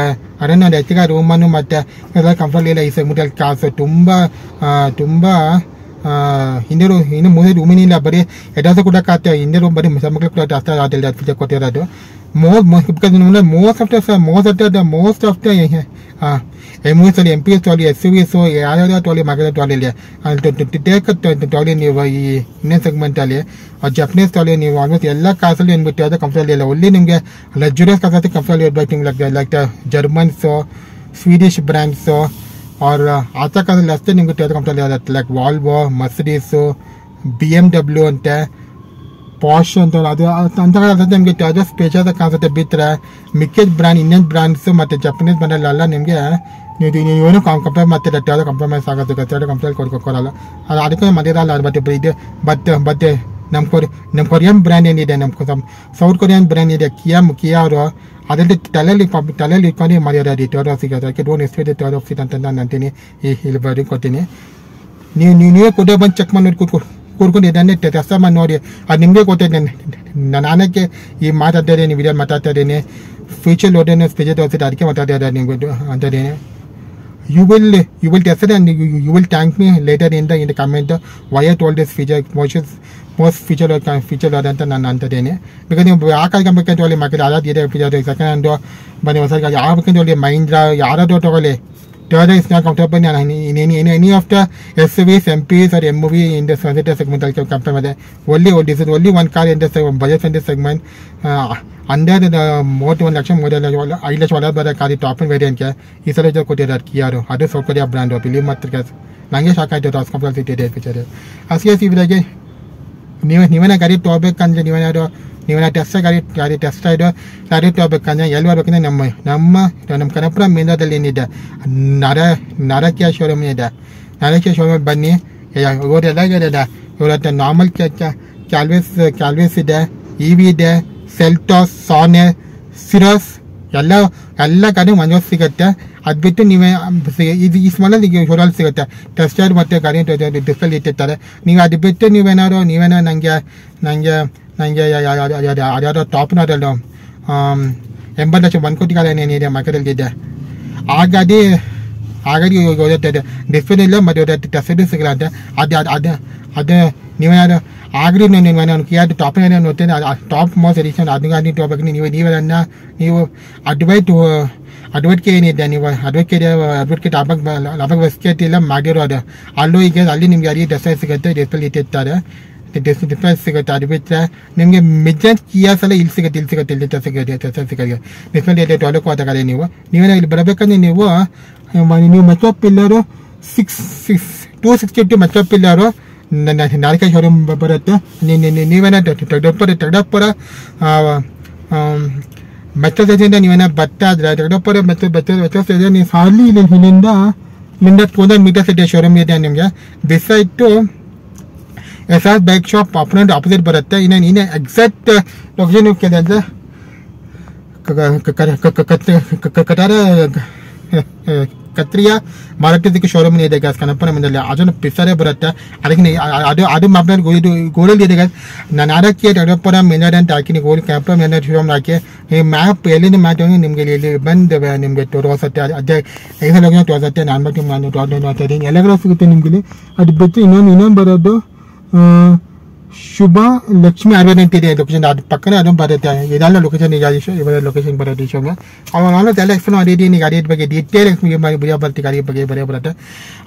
ಅದನ್ನು ಹೆಚ್ಚಿಗೆ ರೂಮನ್ನು ಮತ್ತು ಎಲ್ಲ ಕಂಫರ್ಟ್ ಇಲ್ಲ. ಈ ಸೆಗ್ಮೆಂಟಲ್ಲಿ ಕಾಸು ತುಂಬ ಇನ್ನು ಮೂರು ರೂಮಿನಿಲ್ಲ. ಬರೀ ಎಡ್ರೆಸ್ ಕೊಡೋಕ್ಕಾಗ್ತದೆ. ಹಿಂದೆ ರೂಮ್ ಬರೀ ಮಕ್ಕಳು ಕೂಡ ಜಾಸ್ತಿ ಆಗಿಲ್ಲ ಫೀಚರ್ ಕೊಟ್ಟಿರೋದು. Most of the MUs MPS trolley SUVs ಯಾವ್ಯಾವ ಟ್ರಾಲಿ ಮಾರ್ಕೆಟ್ ಟ್ರಾಲಿ ಇದೆ ಟ್ರಾಲಿ ನೀವು ಈ ಇಂಡಿಯನ್ ಸೆಗ್ಮೆಂಟಲ್ಲಿ ಜಪನೀಸ್ ಟ್ರಾಲಿ ನೀವು ಆಲ್ಮೋಸ್ಟ್ ಎಲ್ಲ ಕಾಸಲ್ಲಿ ಏನ್ಬಿಟ್ಟು ಯಾವುದೋ ಕಂಫರ್ಟಬಲ್ ಇಲ್ಲ. ಒಳ್ಳೆ ನಿಮಗೆ ಲಕ್ಸುರಿಯಸ್ ಕಾಸಲ್ಲಿ ಕಂಫರ್ಟಬಲ್ ಇರಬೇಕು. ನಿಮ್ಗೆ ಲೈಕ್ ಜರ್ಮನ್ಸು ಸ್ವೀಡಿಷ್ ಬ್ರ್ಯಾಂಡ್ಸು और आता ಕಾಲದಲ್ಲಿ ಅಷ್ಟೇ ನಿಮ್ಗೆ ಟೊಯೋಟಾ ಕಂಪನಿ ಇರುತ್ತೆ. ಲೈಕ್ ವಾಲ್ವೋ, ಮರ್ಸಿಡೀಸು, BMW ಅಂತೆ, ಪಾಶ್ ಅಂತ ಅದು ಅಂತ ನಿಮಗೆ ಟೊಯೋಟಾ ಸ್ಪೆಷಲ್ ಕಾಣಿಸುತ್ತೆ. ಬಿಟ್ಟರೆ ಮಿಕ್ಕಿದ ಬ್ರ್ಯಾಂಡ್ ಇಂಡಿಯನ್ ಬ್ರ್ಯಾಂಡ್ಸು ಮತ್ತು ಜಪನೀಸ್ ಬ್ರ್ಯಾಂಡಲ್ಲೆಲ್ಲ ನಿಮಗೆ ನೀವೇನು ಕಂಪೇರ್ ಮಾಡ್ತೀರ ಟೊಯೋಟಾ ಕಂಪ್ರಮೈಸ್ ಆಗುತ್ತೆ. ಟೊಯೋಟಾ ಕಂಪನಿ ಕೊಡೋಲ್ಲ. ಅದು ಅದಕ್ಕೆ ಮದಿರಲ್ಲ. ಬಟ್ ನಮ್ಮ ಕೊರಿಯನ್ ಬ್ರ್ಯಾಂಡ್ ಏನಿದೆ, ನಮ್ಮ ಸೌತ್ ಕೊರಿಯನ್ ಬ್ರ್ಯಾಂಡ್ ಇದೆ ಕಿಯಾ ಅವರು ಅದರಲ್ಲಿ ತಲೆಯಲ್ಲಿ ಇಟ್ಕೊಂಡು ಮಾಡಿರೋದು ಟೊಯೋಟಾ ಸಿಗೋದು. ಅದಕ್ಕೆ ಡೋಂಟ್ ಎಕ್ಸ್ಪೆಕ್ಟ್ ಟೊಯೋಟಾ ಸಿಟ್ ಅಂತ ನಾನು ಅಂತೀನಿ. ಇಲ್ಲಿ ಬರೀ ಕೊಡ್ತೀನಿ. ನೀವೇ ಕೊಟ್ಟೆ ಬಂದು ಚೆಕ್ ಮಾಡಿ ಕೂರ್ಕೊಂಡು ಇದನ್ನೇ ಟೆಸ್ಟ್ ಮಾಡಿ ನೋಡಿ. ಅದು ನಿಮಗೆ ಗೊತ್ತಿದೆ. ನಾನಕ್ಕೆ ಈ ಮಾತಾಡ್ತಾ ಇದ್ದೀನಿ, ವಿಡಿಯೋ ಮಾತಾಡ್ತಾ ಇದ್ದೀನಿ. ಫ್ಯೂಚರ್ ಲೋಡೇನು ಸ್ಪೆಷಲ್ ತೋರಿಸಿದೆ, ಅದಕ್ಕೆ ಮಾತಾಡ್ತಾ ಇದ್ದಾರೆ ನಿಮ್ಗೆ ಅಂತಿದ್ದೀನಿ. You will test it and you will thank me later in the comment why I told this feature most feature ಅಂತ ನಾನು ಅಂತಿದ್ದೇನೆ. ಬಿಕಾಸ್ ನೀವು ಯಾಕೆ ಕಂಬೇಕಂತ ಹೇಳಿ ಮಾರ್ಕೆಟ್ ಯಾವ್ದು ಇದೆ ಫೀಚರ್ ಸೆಕೆಂಡ್ ಹ್ಯಾಂಡು ಬನ್ನಿ ಹೊಸ ಯಾವ ಬೇಕಂತ ಹೇಳಿ ಮಹೀಂದ್ರಾ ಯಾರಾದರೂ ತಗೊಳ್ಳಿ. Toyota is not comfortable in any of the SUVs, MPs or MUV in the segment. I'll compare with this is only one car in the budget friendly segment. Under the more to 1 lakh model 5 lakh wala bada car top end variant ke ee sala jo kotirar Kia adu South Korea brand believe matra gas nange shock ಆಯ್ತು toss complete ಇದೆ feature. ಅಸಿಯಾಸಿ ಇದ್ರಾಗೆ ನೀವೇನ ಗಾಡಿ ತಗೋಬೇಕಂದ್ರೆ ನೀವೇನ ಗಾಡಿ test ಗಾಡಿ ತಗೋಬೇಕಂದ್ರೆ ಎಲ್ಲಿ ಬರ್ಬೇಕಂದ್ರೆ ನಮ್ಮ ಕನಪುರ ಮೇಂದ್ರದಲ್ಲಿ ಏನಿದೆ ನರಕಿಯಾ ಶೋರೂಮ್ ಇದೆ. ನರಕಿಯಾ ಶೋರೂಮ್ ಬನ್ನಿ. ಇವರೆಲ್ಲ ಇದೆ. ಇವ್ರ ಹತ್ರ ನಾರ್ಮಲ್ ಕ್ಯಾಲ್ವೇಸ್ ಇದೆ, EV ಇದೆ, ಸೆಲ್ಟಾಸ್, ಸಾನೆರ್, ಸಿರಸ್ ಎಲ್ಲ ಗಾಡಿ ಮನೆಯವ್ರು ಸಿಗುತ್ತೆ. ಅದು ಬಿಟ್ಟು ನೀವೇ ಈ ಸ್ಮಾಲಲ್ಲಿ ಶೋರಲ್ಲಿ ಸಿಗುತ್ತೆ. ಟೆಸ್ಟ್ ರೈಡ್ ಮತ್ತು ಗಾಡಿ ಡಿಸ್ಕಲ್ಲಿ ಇಟ್ಟಿರ್ತಾರೆ. ನೀವು ಅದು ಬಿಟ್ಟು ನೀವೇನಾದ್ರು ನನಗೆ ಯಾವ್ಯಾವ ಟಾಪ್ನವರಲ್ಲೂ 80 ಲಕ್ಷ 1 ಕೋಟಿ ಗಾಡಿ ಏನಿದೆ ಮಾರ್ಕೆಟಲ್ಲಿ ಇದೆ. ಆ ಗಾಡಿ ಡಿಸ್ಪ್ಲೇ ಇಲ್ಲ ಮತ್ತು ಟೆಸ್ಟ್ ಸಿಗಲ್ಲ ಅಂತ ಅದು ನೀವೇನಾದ್ರು ಆಗ್ರಿ ನೀವೇನೋ ಯಾರು ಟಾಪ್ ನೋಡ್ತೇನೆ ಟಾಪ್ ಮೋಸ್ಟ್ ಎಡಿಷನ್ ಅದು ಗಾಡಿ ತಗೋಬೇಕು. ನೀವು ಅಡ್ವರ್ಟ್ಗೆ ಏನಿದೆ ನೀವು ಅಡ್ವರ್ಟ್ಗೆ ಲಾಭಕ್ಕೆ ವೆಬ್ಸೈಟ್ ಇಲ್ಲ ಮಾಡಿರೋದು. ಅಲ್ಲಿ ನಿಮ್ಗೆ ಅಲ್ಲಿ ಡಿಸ್ಪ್ಲೇ ಸಿಗುತ್ತೆ. ಡಿಸ್ಪ್ಲೇ ಇಟ್ಟಿರ್ತಾರೆ. ಡಿಫ್ರೆನ್ಸ್ ಸಿಗುತ್ತೆ. ಅದು ಬಿಟ್ಟರೆ ನಿಮಗೆ ಮಿಡ್ಜೆನ್ಸ್ ಕಿಯಾಸ್ ಎಲ್ಲ ಇಲ್ಲಿ ಸಿಗುತ್ತೆ ಡಿಸ್ಮೆಂಟ್ ಇದೆ ಟಾಲೂಕು ಹೋದಾಗಲೇ ನೀವೇನೋ ಇಲ್ಲಿ ಬರಬೇಕಂದ್ರೆ ನೀವು ಮೆಟ್ರೋ ಪಿಲ್ಲರು 262 ಮೆಟ್ರೋ ಪಿಲ್ಲರು ನಾಲ್ಕೈ ಶೋರೂಮ್ ಬರುತ್ತೆ. ನೀವೇನ ತೆಗ್ದಪ್ಪರ ಮೆಟ್ರೋ ಸ್ಟೇಷನ್ ನೀವೇನ ಬರ್ತಾಯಿದ್ರೆ ತೆಗ್ದಪ್ಪರ ಮೆಟ್ರೋ ಸ್ಟೇಷನ್ ನೀವು ಹಾರ್ಲಿ ಇಲ್ಲಿಂದ 200 ಮೀಟರ್ಸ್ ಇದೆ ಶೋರೂಮ್ ಇದೆ ನಿಮಗೆ. ಬಿಸೈಟು SR ಬೈಕ್ ಶಾಪ್ ಆಪೋಸಿಟ್ ಬರುತ್ತೆ. ಇನ್ನೇನು ಎಕ್ಸಾಕ್ಟ್ ಲೊಕೇಶನ್ ನೀವು ಕೇಳಿದ್ರೆ ಕತ್ರಿಯ ಮಾರಾಟಕ್ಕೆ ಶೋರೂಮ್ ಇದೆ ಗ್ಯಾಸ್ ಕನಪನ ಮಂದಲ್ಲಿ ಅದನ್ನು ಪಿಸರೇ ಬರುತ್ತೆ. ಅದಕ್ಕೆ ಅದು ಮಾಪನ ಗೋಡಲ್ಲಿ ಇದೆ ಗ್ಯಾಸ್. ನಾನು ಅದಕ್ಕೆ ತೆಗೆದಪ್ಪರ ಮೆನರ್ ಅಂತ ಹಾಕಿ ಗೋಲ್ ಕ್ಯಾಪ್ರ ಮೆನರ್ ಶೋರೂಮ್ ಹಾಕಿ ಈ ಮ್ಯಾಪ್ ಎಲ್ಲಿಂದ ಮ್ಯಾಪ್ ನಿಮಗೆ ಇಲ್ಲಿ ಬಂದು ನಿಮಗೆ ತೋರಿಸುತ್ತೆ. ಅದೇ ಲೊಕೇಶನ್ ತೋರಿಸುತ್ತೆ. ನಾನು ತೋರಿಸ್ತೀನಿ ಎಲ್ಲರೂ ಸಿಗುತ್ತೆ ನಿಮಗೆ. ಅದು ಬಿಟ್ಟು ಇನ್ನೊಂದು ಬರೋದು ಶುಭ ಲಕ್ಷ್ಮಿ ಅರವತ್ತು ಅಂತಿದೆ ಲೊಕೇಶನ್. ಅದು ಪಕ್ಕನೇ ಅದೊಂದು ಬರುತ್ತೆ. ಇದೆಲ್ಲ ಲೊಕೇಶನ್ ಈಗ ಇವರ ಲೊಕೇಶನ್ ಬರೋದು ಈ ಶೋಗೆ. ಅವಾಗ ಎಲ್ಲ ಎಕ್ಸ್ಪ್ಲೇನ್ ಮಾಡಿದ್ದೀನಿ ಗಾಡಿ ಬಗ್ಗೆ ಡೀಟೇಲ್ ಬರ್ತೀವಿ ಗಾಡಿ ಬಗ್ಗೆ ಬರೀ ಬರುತ್ತೆ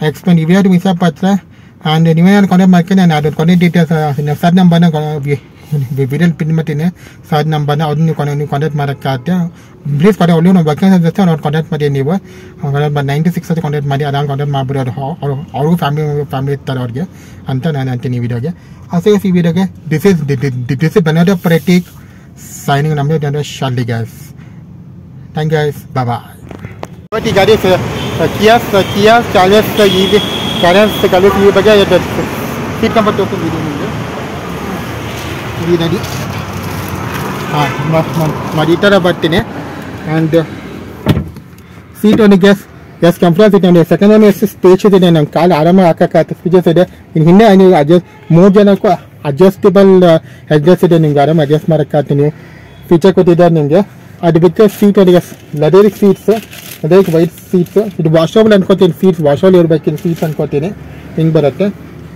ಎಕ್ಸ್ಪ್ಲೇನ್ ಇವ್ಯಾರು ವಿಷಯಪತ್ರ. ಆ್ಯಂಡ್ ನೀವೇನಾದ್ರು ಕಾಂಟ್ಯಾಕ್ಟ್ ಮಾಡ್ಕೊಂಡು ನಾನು ಅದು ಕಾಂಟ್ಯಾಕ್ಟ್ ಡೀಟೇಲ್ಸ್ ಸರ್ ನಂಬರ್ನ ವಿಡಿಯೋಲಿ ಪಿನ್ ಮಾಡ್ತೀನಿ. ಸರ್ ನಂಬರ್ನ ಅದನ್ನ ನೀವು ಕಾಂಟ್ಯಾಕ್ಟ್ ಮಾಡೋಕ್ಕಾಗುತ್ತೆ. ಪ್ಲೀಸ್ ಒಳ್ಳೆ ನಾವು ವರ್ಕಿಂಗ್ ಜೊತೆ ಅವ್ರು ಕಾಂಟ್ಯಾಕ್ಟ್ ಮಾಡಿ. ನೀವು 96 ಕಾಂಟ್ಯಾಕ್ಟ್ ಮಾಡಿ ಆರಾಮ್ ಕಾಂಟ್ಯಾಕ್ಟ್ ಮಾಡ್ಬಿಡೋರು. ಅವ್ರಿಗೂ ಫ್ಯಾಮಿಲಿ ಇರ್ತಾರೆ ಅವ್ರಿಗೆ ಅಂತ ನಾನು ಅಂತೀನಿ ಈ ವಿಡಿಯೋಗೆ. ಅಸೇ ಈ ವಿಡಿಯೋಗೆ ದಿಸ್ ಇಸ್ ಬೆನೋಡೋ ಪ್ರತೀಕ್ ಸೈನಿಂಗ್ ನಮ್ಮದು ಶಾಲಿ ಗ್ಯಾಸ್. ಥ್ಯಾಂಕ್ ಯು ಗೈಸ್, ಬಾಯ್. ಇವತ್ತು ಈ ಗಾಡಿ ಕಿಯಾಸ್ ಚಾರ್ಜಸ್ ಈ ಬಗ್ಗೆ ಸೀಟ್ ನಂಬರ್ ತೋರಿಸ್ತೀನಿ ನಿಮಗೆ. ಈ ನಡಿ ಮಾಡಿ ಈ ಥರ ಬರ್ತೀನಿ. ಆ್ಯಂಡ್ ಸೀಟ್ ಒಂದು ಗ್ಯಾಸ್ ಕಂಫರ್ಟ್ ಸೀಟ್ ಅಂದರೆ ಸೆಕೆಂಡ್ ಒನ್ ಎಷ್ಟು ಸ್ಪೇಷಸ್ ಇದೆ. ನಮ್ಮ ಕಾಲು ಆರಾಮಾಗಿ ಹಾಕೋಕ್ಕಾಗುತ್ತೆ. ಸ್ಪೀಚಸ್ ಇದೆ. ಇನ್ನು ಹಿಂದೆ ನೀವು ಮೂರು ಜನಕ್ಕೂ ಅಡ್ಜಸ್ಟಬಲ್ ಅಡ್ಜಸ್ಟ್ ಇದೆ. ನಿಮ್ಗೆ ಆರಾಮ ಅಡ್ಜಸ್ಟ್ ಮಾಡೋಕ್ಕಾಗುತ್ತೆ. ನೀವು ಫೀಚರ್ ಕೊಟ್ಟಿದ್ದಾರೆ ನಿಮಗೆ. ಅದು ಬಿಟ್ಟು ಸೀಟ್ ಒಂದು ಲೆದರಿಕ್ ಸೀಟ್ಸ್, ಲೆದರಿಕ್ ವೈಟ್ ಸೀಟ್ಸ್. ಇದು ವಾಷಬಲ್ ಅನ್ಕೋತೀನಿ. ಸೀಟ್ಸ್ ವಾಷಬಲ್ ಇರಬೇಕಿಲ್ಲ ಸೀಟ್ಸ್ ಅನ್ಕೋತೀನಿ. ಹಿಂಗೆ ಬರುತ್ತೆ.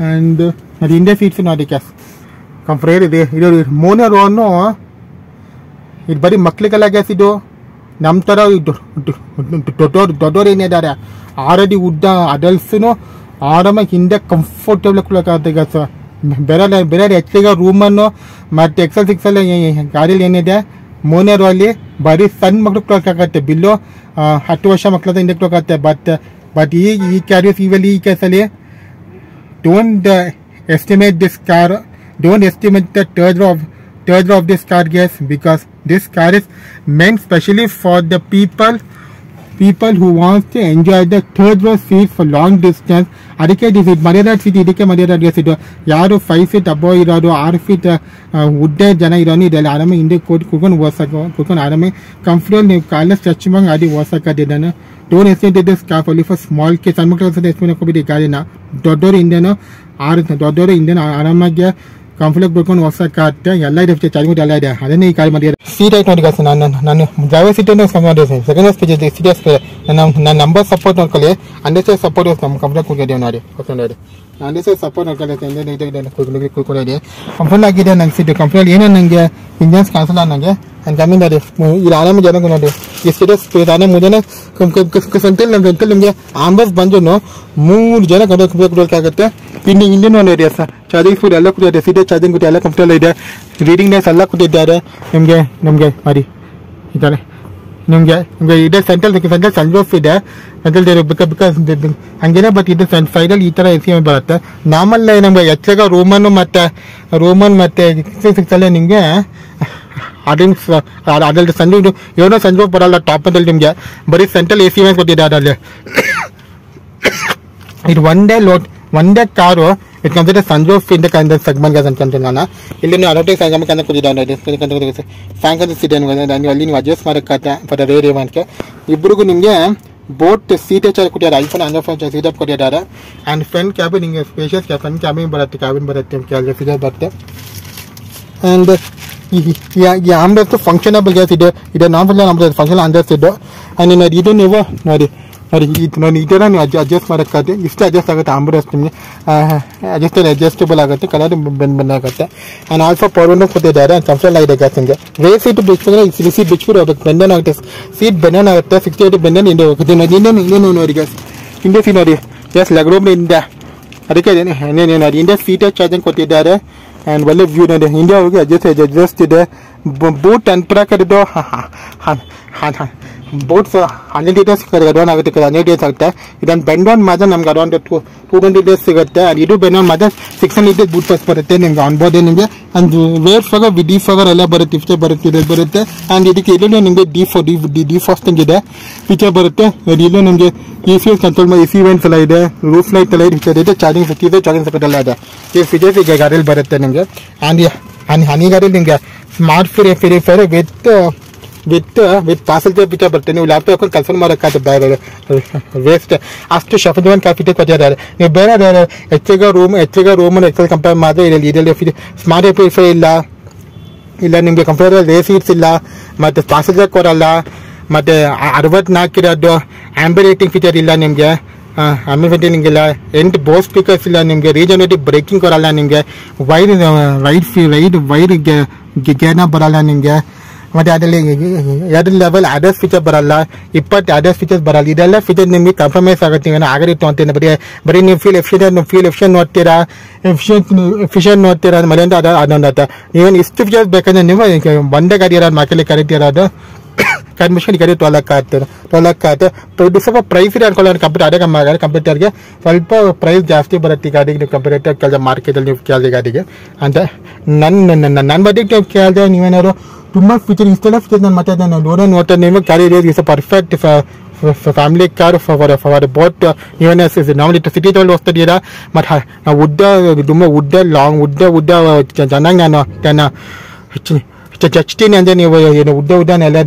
ಆ್ಯಂಡ್ ಅದು ಹಿಂದೆ ಸೀಟ್ಸ್ ನೋಡಿ ಗ್ಯಾಸ್ ಕಂಫರ್ಟ್ ಇದೆ. ಇದು ಮೋನರ್ ಒನ್ನು ಇದು ಬರೀ ಮಕ್ಳಿಗೆಲ್ಲ ಗ್ಯಾಸ್. ಇದು ನಮ್ಮ ಥರ ದೊಡ್ಡೋರು ಏನಿದ್ದಾರೆ ಆಲ್ರೆಡಿ ಉದ್ದ ಅಡಲ್ಟ್ಸೂ ಆರಾಮಾಗಿ ಹಿಂದೆ ಕಂಫರ್ಟೇಬಲ್ ಕೊಡೋಕ್ಕಾಗುತ್ತೆ ಗ್ಯಾಸ್. ಬೇರೆ ಹೆಚ್ಚಿಗೆ ರೂಮನ್ನು ಮತ್ತು XL6 ಗಾಡೀಲಿ ಏನಿದೆ ಮೋನರು ಅಲ್ಲಿ ಬರೀ ಸಣ್ಣ ಮಕ್ಳು ಕೊಡೋಕ್ಕಾಗತ್ತೆ. ಬಿಲ್ಲು 10 ವರ್ಷ ಮಕ್ಕಳದ ಹಿಂದೆ ಕೊಡೋಕ್ಕಾಗತ್ತೆ. ಬಟ್ ಈ ಕ್ಯಾರಿಯರ್ಸ್ ಇವೆಲ್ಲ ಈ ಕೇಸಲ್ಲಿ don't estimate this car. Don't estimate the charge of this car, guys, because this car is meant specially for the people who want to enjoy the third row seat for long distance. ಅದಕ್ಕೆ ಮರ್ಯಾದ seat ಇದಕ್ಕೆ ಮರ್ಯಾದ gas. ಇದು ಯಾರು 5 feet above ಇರೋದು 6 feet ಉದ್ದ ಜನ ಇರೋನು ಇದೆಲ್ಲ ಆರಾಮಾಗಿ ಹಿಂದೆ ಕೂತ್ಕೊಂಡು ಆರಾಮಾಗಿ ಕಂಫರ್ಟಬಲ್ ನೀವು ಕಾಲ ಸ್ಟ್ರೆಚ್ ಮಾಡಿ ಗಾಡಿ ಓಡ್ಸೋಕ್ಕಾದಿದ್ದಾನೆ. Don't estimate this car only for small kids. ಸಣ್ಣ ಮಕ್ಕಳ ಎಸ್ಟಿಮೇಟ್ ಹಾಕೋಬಿಟ್ಟು ಈ ಗಾಡಿನ ದೊಡ್ಡವರು ಹಿಂದೆನೋ ಆರಾಮಾಗಿ ಕಂಫರ್ಟಬಲ್ ಬಿಡ್ಕೊಂಡು ಓಡ್ಸೋಕ್ಕಾಗುತ್ತೆ. ಎಲ್ಲ ಇದೆ ಚಾರ್ಜಿಂಗ್ ಎಲ್ಲ ಇದೆ. ಅದನ್ನೇ ಈ ಕಾಲ್ ಮಾಡಿದ್ದಾರೆ. ಸೀಟ್ ಆಯ್ತು ನೋಡಿ ಗಾಸ್. ನಾನು ಡ್ರೈವರ್ ಸೀಟನ್ನು ಮಾಡಿದ್ದೀನಿ. ಸೆಕೆಂಡ್ ನನ್ನ ನಂಬರ್ ಸಪೋರ್ಟ್ ನೋಡ್ಕೊಳ್ಳಿ. ಅಂಡರ್ಸ್ಟ್ಯಾಂಡ್ ಸಪೋರ್ಟ್ ನಮ್ಮ ಕಂಫರ್ಟ್ ಕೂತ್ಕೊಂಡಿದ್ದೀವಿ ನೋಡಿ. ನೋಡಿ ಅಂಡರ್ಸ್ಟ್ಯಾಂಡ್ ಸಪೋರ್ಟ್ ನೋಡ್ಕೊಳ್ಳಿ. ಕೂತ್ಕೊಂಡಿದ್ದೀವಿ ಕಂಫರ್ಟ್ ಆಗಿದೆ. ನಂಗೆ ಸೀಟ್ ಕಂಫರ್ಟ್ ಏನೋ ನನಗೆ ಇಂಜನ್ಸ್ ಕಾಣಿಸಲ್ಲ ನನಗೆ. ನನ್ನ ಕಮ್ಮಿ ನೋಡಿ ಇಲ್ಲಿ ಆರಾಮ ಜನ ನೋಡಿ ಎಷ್ಟು ಸ್ಪೇಸ್ ಆನೆ 3 ಜನ ಸಂತೆಲ್ ನಿಮಗೆ ಆಂಬಸ್ ಬಂದು 3 ಜನ ಕೊಡೋಕ್ಕಾಗುತ್ತೆ. ಇನ್ನೂ ನೋಡಿ ಸರ್ ಚಾರ್ಜಿಂಗ್ ಫುಡ್ ಎಲ್ಲ ಕೊಟ್ಟಿದ್ದಾರೆ. ಸೀಟೇ ಚಾರ್ಜಿಂಗ್ ಕೊಟ್ಟು ಎಲ್ಲ ಕಂಫರ್ಟಬಲ್ ಇದೆ. ರೀಡಿಂಗ್ ಡೇಸ್ ಎಲ್ಲ ಕೊಟ್ಟಿದ್ದಾರೆ ನಿಮಗೆ ಮಾಡಿ ಇದ್ದಾರೆ. ನಿಮಗೆ ಇದೆ ಸೆಂಟ್ರಲ್ ಸನ್ರೂಫ್ ಇದೆ. ಸೆಂಟ್ರಲ್ ಬಿಕಾಸ್ ಹಂಗೇನೆ. ಬಟ್ ಇದು ಸೈಡಲ್ಲಿ ಈ ಥರ AC ಬರುತ್ತೆ. ನಾರ್ಮಲ್ ನಮಗೆ ಹೆಚ್ಚಾಗ ರೂಮನ್ನು ಮತ್ತು 6 ನಿಮಗೆ ಅದ್ರಲ್ಲಿ ಸಂಜೆ ಏನೋ ಸಂಜೆ ಬರಲ್ಲ. ಟಾಪ್ ಅಲ್ಲಿ ನಿಮಗೆ ಬರೀ ಸೆಂಟ್ರಲ್ AC ಕೊಟ್ಟಿದ್ದಾರೆ ಅಲ್ಲಿ. ಇದು ಒಂದೇ ಕಾರು ಇಟ್ಕೊಂಡ್ರೆ ಸಂಜೋಫ್ ಇಂದ ಸೆಗ್ಮೆಂಟ್ ಅನ್ಕೊಂತೀನಿ ನಾನು. ಇಲ್ಲಿ ನೀವು ಅಡೋಟೇಜ್ ಸೆಗ್ಮೆಂಟ್ ಅಂತ ಕೊಟ್ಟಿದ್ದಾರೆ. ಫ್ಯಾಂಕ್ ಇದೆ ನೀವು ಅಲ್ಲಿ ನೀವು ಅಡ್ಜಸ್ಟ್ ಮಾಡೋಕ್ಕಾಗತ್ತೆ ಫಾರ್ ರೇರ್ ಇವೆಂಟ್ಗೆ. ಇಬ್ಬರಿಗೂ ನಿಮಗೆ ಬೋಟ್ ಸೀಟೇ ಚಾರ್ಜ್ ಕೊಟ್ಟಿದ್ದಾರೆ. ಐಫೋನ್ ಅಂಡರ್ ಸೀಟಪ್ ಕೊಟ್ಟಿದ್ದಾರೆ. ಆ್ಯಂಡ್ ಫ್ರಂಟ್ ಕ್ಯಾಬಿನ್ ನಿಮಗೆ ಸ್ಪೇಷಿಯಸ್ ಫ್ರಂಟ್ ಕ್ಯಾಬಿನ್ ಬರುತ್ತೆ ಕೆಳಗೆ ಸೀಟರ್ ಬರುತ್ತೆ. ಆ್ಯಂಡ್ ಈ ಆಂಬೆಸ್ ಫಂಕ್ಷನಬಲ್ ಗ್ಯಾಸ್ ಇದೆ ನಾರ್ಮಲ್ ಫಂಕ್ಷನ್ ಅಂಡರ್ಸ್ ಇದು. ಆ್ಯಂಡ್ ಇದು ನೀವು ನೋಡಿ ಇದನ್ನು ನೀವು ಅಡ್ಜಸ್ಟ್ ಮಾಡೋಕ್ಕಾಗುತ್ತೆ. ಇಷ್ಟು ಅಡ್ಜಸ್ಟ್ ಆಗುತ್ತೆ. ಆಂಬುಲೆನ್ಸ್ ನಿಮಗೆ ಅಡ್ಜಸ್ಟಬಲ್ ಆಗುತ್ತೆ. ಕಲರ್ ಬಂದಾಗುತ್ತೆ. ಆ್ಯಂಡ್ ಆಲ್ಸೋ ಪವರ್ ಕೊಟ್ಟಿದ್ದಾರೆ. ಕಂಫರ್ಟಬಲ್ ಆಗಿದೆ ಗ್ಯಾಸ್. ನಿಮಗೆ ರೇಸ್ ಸೀಟ್ ಬಿಚ್ಚಿದ್ರೆ ಸೀಟ್ ಬಿಚ್ಚಿಬಿಟ್ಟು ಹೋಗ್ಬೇಕು. ಬೆಂಡನ್ ಆಗುತ್ತೆ. ಸೀಟ್ ಬೆಂಡನ್ ಆಗುತ್ತೆ. 68 ಬೆಂಡನ್ ಹಿಂದೆ ಹೋಗುತ್ತೆ. ಇನ್ನೇನು ನೋಡಿ ಗ್ಯಾಸ್ ಹಿಂದೆ ಸೀಟ್ ನೋಡಿ ಗ್ಯಾಸ್ ಲೆಗ್ ರೂಮ್ ಇಂದ ಅದಕ್ಕೆ ನೋಡಿ ಹಿಂದೆ ಸೀಟೇ ಚಾರ್ಜಿಂಗ್ ಕೊಟ್ಟಿದ್ದಾರೆ. ಆ್ಯಂಡ್ ಒಳ್ಳೆ ವ್ಯೂ ಇದೆ. ಇಂಡಿಯಾ ಹೋಗಿ ಅಡ್ಜಸ್ಟ್ ಇದೆ. ಬೋಟ್ ಅನ್ಪರಾಕರಿದ್ದು ಬೋಟ್ಸ್ 100 ಡೇಸ್ ಅರೌಂಡ್ ಆಗುತ್ತೆ, 100 ಡೇಸ್ ಆಗುತ್ತೆ. ಇದನ್ನು ಬೆಂಡೋನ್ ಮಾತ್ರ ನಮ್ಗೆ ಅರೌಂಡ್ 200 ಡೇಸ್ ಸಿಗುತ್ತೆ. ಆ್ಯಂಡ್ ಇದು ಬೆಂಡೋನ್ ಮಾತ್ರ 600 ಡೇಸ್ ಬೂಟ್ ಪಾಸ್ ಬರುತ್ತೆ ನಿಮ್ಗೆ ಅನ್ಬೋದು ನಿಮಗೆ. And where fogger defogger ಎಲ್ಲ ಬರುತ್ತೆ, ಫೀಚರ್ ಬರುತ್ತೆ, ಇದು ಬರುತ್ತೆ. ಆ್ಯಂಡ್ ಇದಕ್ಕೆ ಇಲ್ಲೂ ನಿಮಗೆ ಡಿ ಫಾಸ್ಟಿಂಗ್ ಇದೆ, ಫೀಚರ್ ಬರುತ್ತೆ. ಇಲ್ಲೂ ನಿಮಗೆ ECS ಕಂಟ್ರೋಲ್ ಮಾಡಿ EC ವೆಂಟ್ಸ್ ಎಲ್ಲ ಇದೆ, ರೂಫ್ ಲೈಟ್ ಎಲ್ಲ ಇದೆ, ಚಾರ್ಜಿಂಗ್ ಸೆಕ್ಯೂರ್ ಎಲ್ಲ ಇದೆ. ಈ ಫೀಚರ್ಸ್ ಈಗ ಗಾಡಿಯಲ್ಲಿ ಬರುತ್ತೆ ನಿಮಗೆ. ಆ್ಯಂಡ್ ಹನಿ ಗಾಡಿಯಲ್ಲಿ ನಿಮಗೆ smart Free Fire with passenger feature ಬರುತ್ತೆ. ನೀವು ಲ್ಯಾಪ್ಟಾಪ್ ಹಾಕೊಂಡು ಕನ್ಫರ್ಮ್ ಮಾಡೋಕ್ಕಾಗುತ್ತೆ. ಬೇರೆ ವೇಸ್ಟ್ ಅಷ್ಟು ಶಫಿನ್ ಫೀಚರ್ ಕೊಟ್ಟಿದ್ದಾರೆ. ನೀವು ಬೇರೆ ಹೆಚ್ಚಿಗೆ ರೂಮನ್ನು ಎಕ್ಸೆಲ್ ಕಂಪೇರ್ ಮಾಡಿದ್ರೆ ಇದರಲ್ಲಿ ಸ್ಮಾರ್ಟ್ ಫ್ರೀಫೈರ್ ಇಲ್ಲ ನಿಮಗೆ ಕಂಫರ್ಟಬಲ್ ರೇಸ್ ಸೀಟ್ಸ್ ಇಲ್ಲ, ಮತ್ತು ಪಾಸೆಂಜರ್ ಕೊಡಲ್ಲ, ಮತ್ತು 64 ಇರೋದು ಆಂಬಿಯಂಟ್ ಲೈಟಿಂಗ್ ಫೀಚರ್ ಇಲ್ಲ ನಿಮಗೆ. ಆಮೇಲೆ ನಿಮಗೆಲ್ಲ 8 ಬೋಸ್ ಸ್ಪೀಕರ್ಸ್ ಇಲ್ಲ ನಿಮಗೆ. ರೀಜನರೇಟಿವ್ ಬ್ರೇಕಿಂಗ್ ಕೊಡಲ್ಲ ನಿಮಗೆ. ವೈಡ್ ಗೇರ್ನ ಬರಲ್ಲ ನಿಮಗೆ. ಮತ್ತು ಅದರಲ್ಲಿ 2 ಲೆವೆಲ್ ಅಡ್ರೆಸ್ ಫೀಚರ್ ಬರಲ್ಲ, 20 ಅಡ್ರೆಸ್ ಫೀಚರ್ಸ್ ಬರಲ್ಲ. ಇದೆಲ್ಲ ಫೀಚರ್ ನಿಮಗೆ ಕಾಂಪ್ರಮೈಸ್ ಆಗುತ್ತೆ. ನೀವೇನೋ ಆಗರಿತ್ತು ಅಂತೀನಿ ಬರೀ ನೀವು ಫೀಲ್ ಎಫಿಷಿಯನ್ ನೋಡ್ತೀರಾ, ಎಫಿಷಿಯನ್ ನೋಡ್ತೀರಾ ಮನೆಯಿಂದ ಅದೊಂದು ಆತ. ನೀವೇನು ಇಷ್ಟು ಫೀಚರ್ಸ್ ಬೇಕಂದ್ರೆ ನೀವು ಒಂದೇ ಗಾಡಿ ಇರೋದು ಮಾರ್ಕೆಟಲ್ಲಿ ಕರೀತಿರೋದು ಕನ್ಮಿಷನ್ ಗಾಡಿ 12 ಲಕ್ಷ ಆಗುತ್ತೆ. ಸ್ವಲ್ಪ ಪ್ರೈಸ್ ಇದೆ ಅನ್ಕೊಳ್ಳೋಣ. ಕಂಪ್ಯೂಟರ್ಗೆ ಸ್ವಲ್ಪ ಪ್ರೈಸ್ ಜಾಸ್ತಿ ಬರುತ್ತೆ ಈ ಗಾಡಿಗೆ ನೀವು ಕಂಪೇರೇಟಿವ್ ಕೇಳಿದೆ ಮಾರ್ಕೆಟಲ್ಲಿ ನೀವು ಕೇಳಿದೆ ಗಾಡಿಗೆ ಅಂತ. ನನ್ನ ಬದಿಗೆ ನೀವು ಕೇಳಿದೆ ನೀವೇನಾದ್ರು ತುಂಬ ಫೀಚರ್ ಇಷ್ಟೆಲ್ಲ ಫೀಚರ್ ನಾನು ಮಾತಾಡಿದೆ ನಾನು ನೋಡ್ತಾ ನಿಮಗೆ ಗಾಡಿ is perfect family car for boat. ನೀವೇನೇ ನಾರ್ಮಲಿ ಸಿಟಿ ತಗೊಂಡು ಹೋಗ್ತಿದ್ದೀರಾ, ಮತ್ತು ತುಂಬ ಉದ್ದ ಚೆನ್ನಾಗಿ ನಾನು ಜಸ್ಟಿನಿ ಅಂದರೆ ನೀವು ಏನು ಉದ್ದನೆಲ್ಲ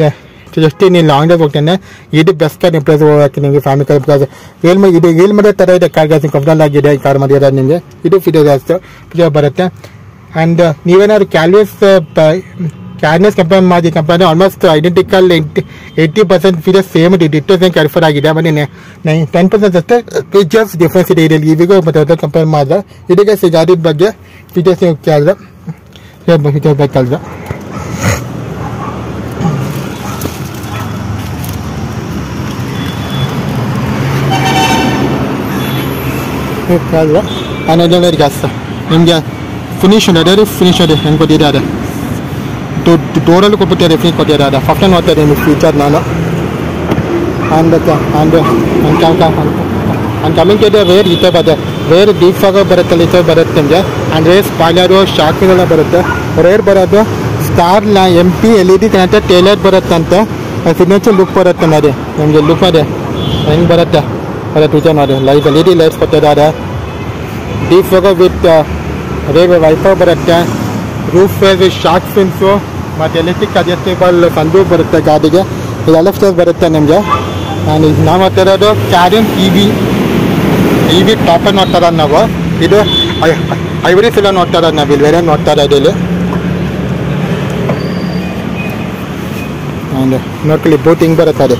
ಜಸ್ಟ್ ನೀವು ಲಾಂಗ್ ಡ್ರೈವ್ ಹೋಗ್ತಾನೆ ಇದು ಬೆಸ್ಟ್ ಕಾರ್ ಇಂಪ್ರೆಸ್ ಹೋಗಕ್ಕೆ ನಿಮಗೆ ಫ್ಯಾಮಿಲಿ ಕಾರ್. ಬಿಕಾಸ್ ಏಳು ಮನೆ ಥರ ಇದೆ ಕಾರ್, ಜಾಸ್ತಿ ಕಂಫರ್ಟಬಲ್ ಆಗಿದೆ ಈ ಕಾರ್ ಮಧ್ಯ ನಿಮಗೆ. ಇದು ಫೀಚರ್ ಜಾಸ್ತಿ ಬರುತ್ತೆ. ಆ್ಯಂಡ್ ನೀವೇನಾದ್ರು Carens compare almost identical 80% features same details ಕ್ಯಾರಿಫರ್ ಆಗಿದೆ. ಮತ್ತು 10% ಅಷ್ಟೇ ಫೀಚರ್ಸ್ ಡಿಫ್ರೆನ್ಸ್ ಇದೆ ಇದರಲ್ಲಿ ಇವಿಗೂ ಮತ್ತು ಅದಕ್ಕೆ ಕಂಪೇರ್ ಮಾಡಿದ್ರೆ. ಇದಕ್ಕೆ ಗಾಡಿ ಬಗ್ಗೆ ಫೀಚರ್ಸ್ ಕೇಳಿದ್ರೆ ಫೀಚರ್ ಬೇಕಾದ್ರೆ ಅನ್ನೋದು ಜಾಸ್ತಿ ನಿಮಗೆ ಫಿನಿಶ್ ಇದೆ ಹೆಂಗೆ ಕೊಟ್ಟಿದ್ದಾರೆ ಡೋರಲ್ಲಿ ಕೊಟ್ಬಿಟ್ಟಿದ್ದಾರೆ, ಫಿನಿಶ್ ಕೊಟ್ಟಿದ್ದಾರೆ. ಫಸ್ಟ್ ನೋಡ್ತಾರೆ ನಿಮಗೆ ಫೀಚರ್ ನಾನು. And coming to the where ಈ ಥರ ಬರುತ್ತೆ. ವೇರ್ ಡೀಪ್ ಆಗ ಬರುತ್ತೆ, ಈ ಥರ ಬರುತ್ತೆ ನಿಮಗೆ. ಆ್ಯಂಡ್ ರೇರ್ ಸ್ಪಾಯ್ಲರು ಶಾಕಿಂಗ್ ಬರುತ್ತೆ. ರೇರ್ ಬರೋದು ಸ್ಟಾರ್ MP LED ಕನೆಕ್ಟೆಡ್ ಟೇಲರ್ ಬರುತ್ತಂತೆ. ಸಿಗ್ನೇಚರ್ ಲುಕ್ ಬರುತ್ತೆ ನೋಡಿ ನಿಮಗೆ. ಲುಕ್ ಅದೇ ಹೆಂಗೆ ಬರುತ್ತೆ ಫೀಚರ್ ನೋಡಿ. LED ಲೈಟ್ಸ್ ಕೊಟ್ಟಿದ್ದಾರೆ. ಡೀಪ್ ಆಗ ವಿತ್ ರೇರ್ ವೈಫೈ ಬರುತ್ತೆ. ರೂಫ್ ವೇರ್ ವಿತ್ ಶಾಕ್ ಫಿನ್ಸು ಮತ್ತು ಎಲೆಕ್ಟ್ರಿಕ್ ಅಡ್ಜಸ್ಟೇಬಲ್ ಸಂದು ಬರುತ್ತೆ ಗಾಡಿಗೆ. ಇದೆಲ್ಲ ಫೀಚರ್ಸ್ ಬರುತ್ತೆ ನಿಮಗೆ. ನಾವು ನೋಡ್ತಿರೋದು ಕ್ಯಾರಿಯನ್ EV ಟಾಪರ್ ನೋಡ್ತಾ ಇರೋದು ನಾವು. ಇದು ಐವರೀಸ್ ಎಲ್ಲ ನೋಡ್ತಾ ಇರೋದು ನಾವು ಇಲ್ಲಿ ಬೇರೆ ನೋಡ್ತಾ ಇರೋದು ಇಲ್ಲಿ. ನೋಡ್ಕೊಳ್ಳಿ ಬೋಟ್ ಹಿಂಗೆ ಬರುತ್ತೆ ಅದು.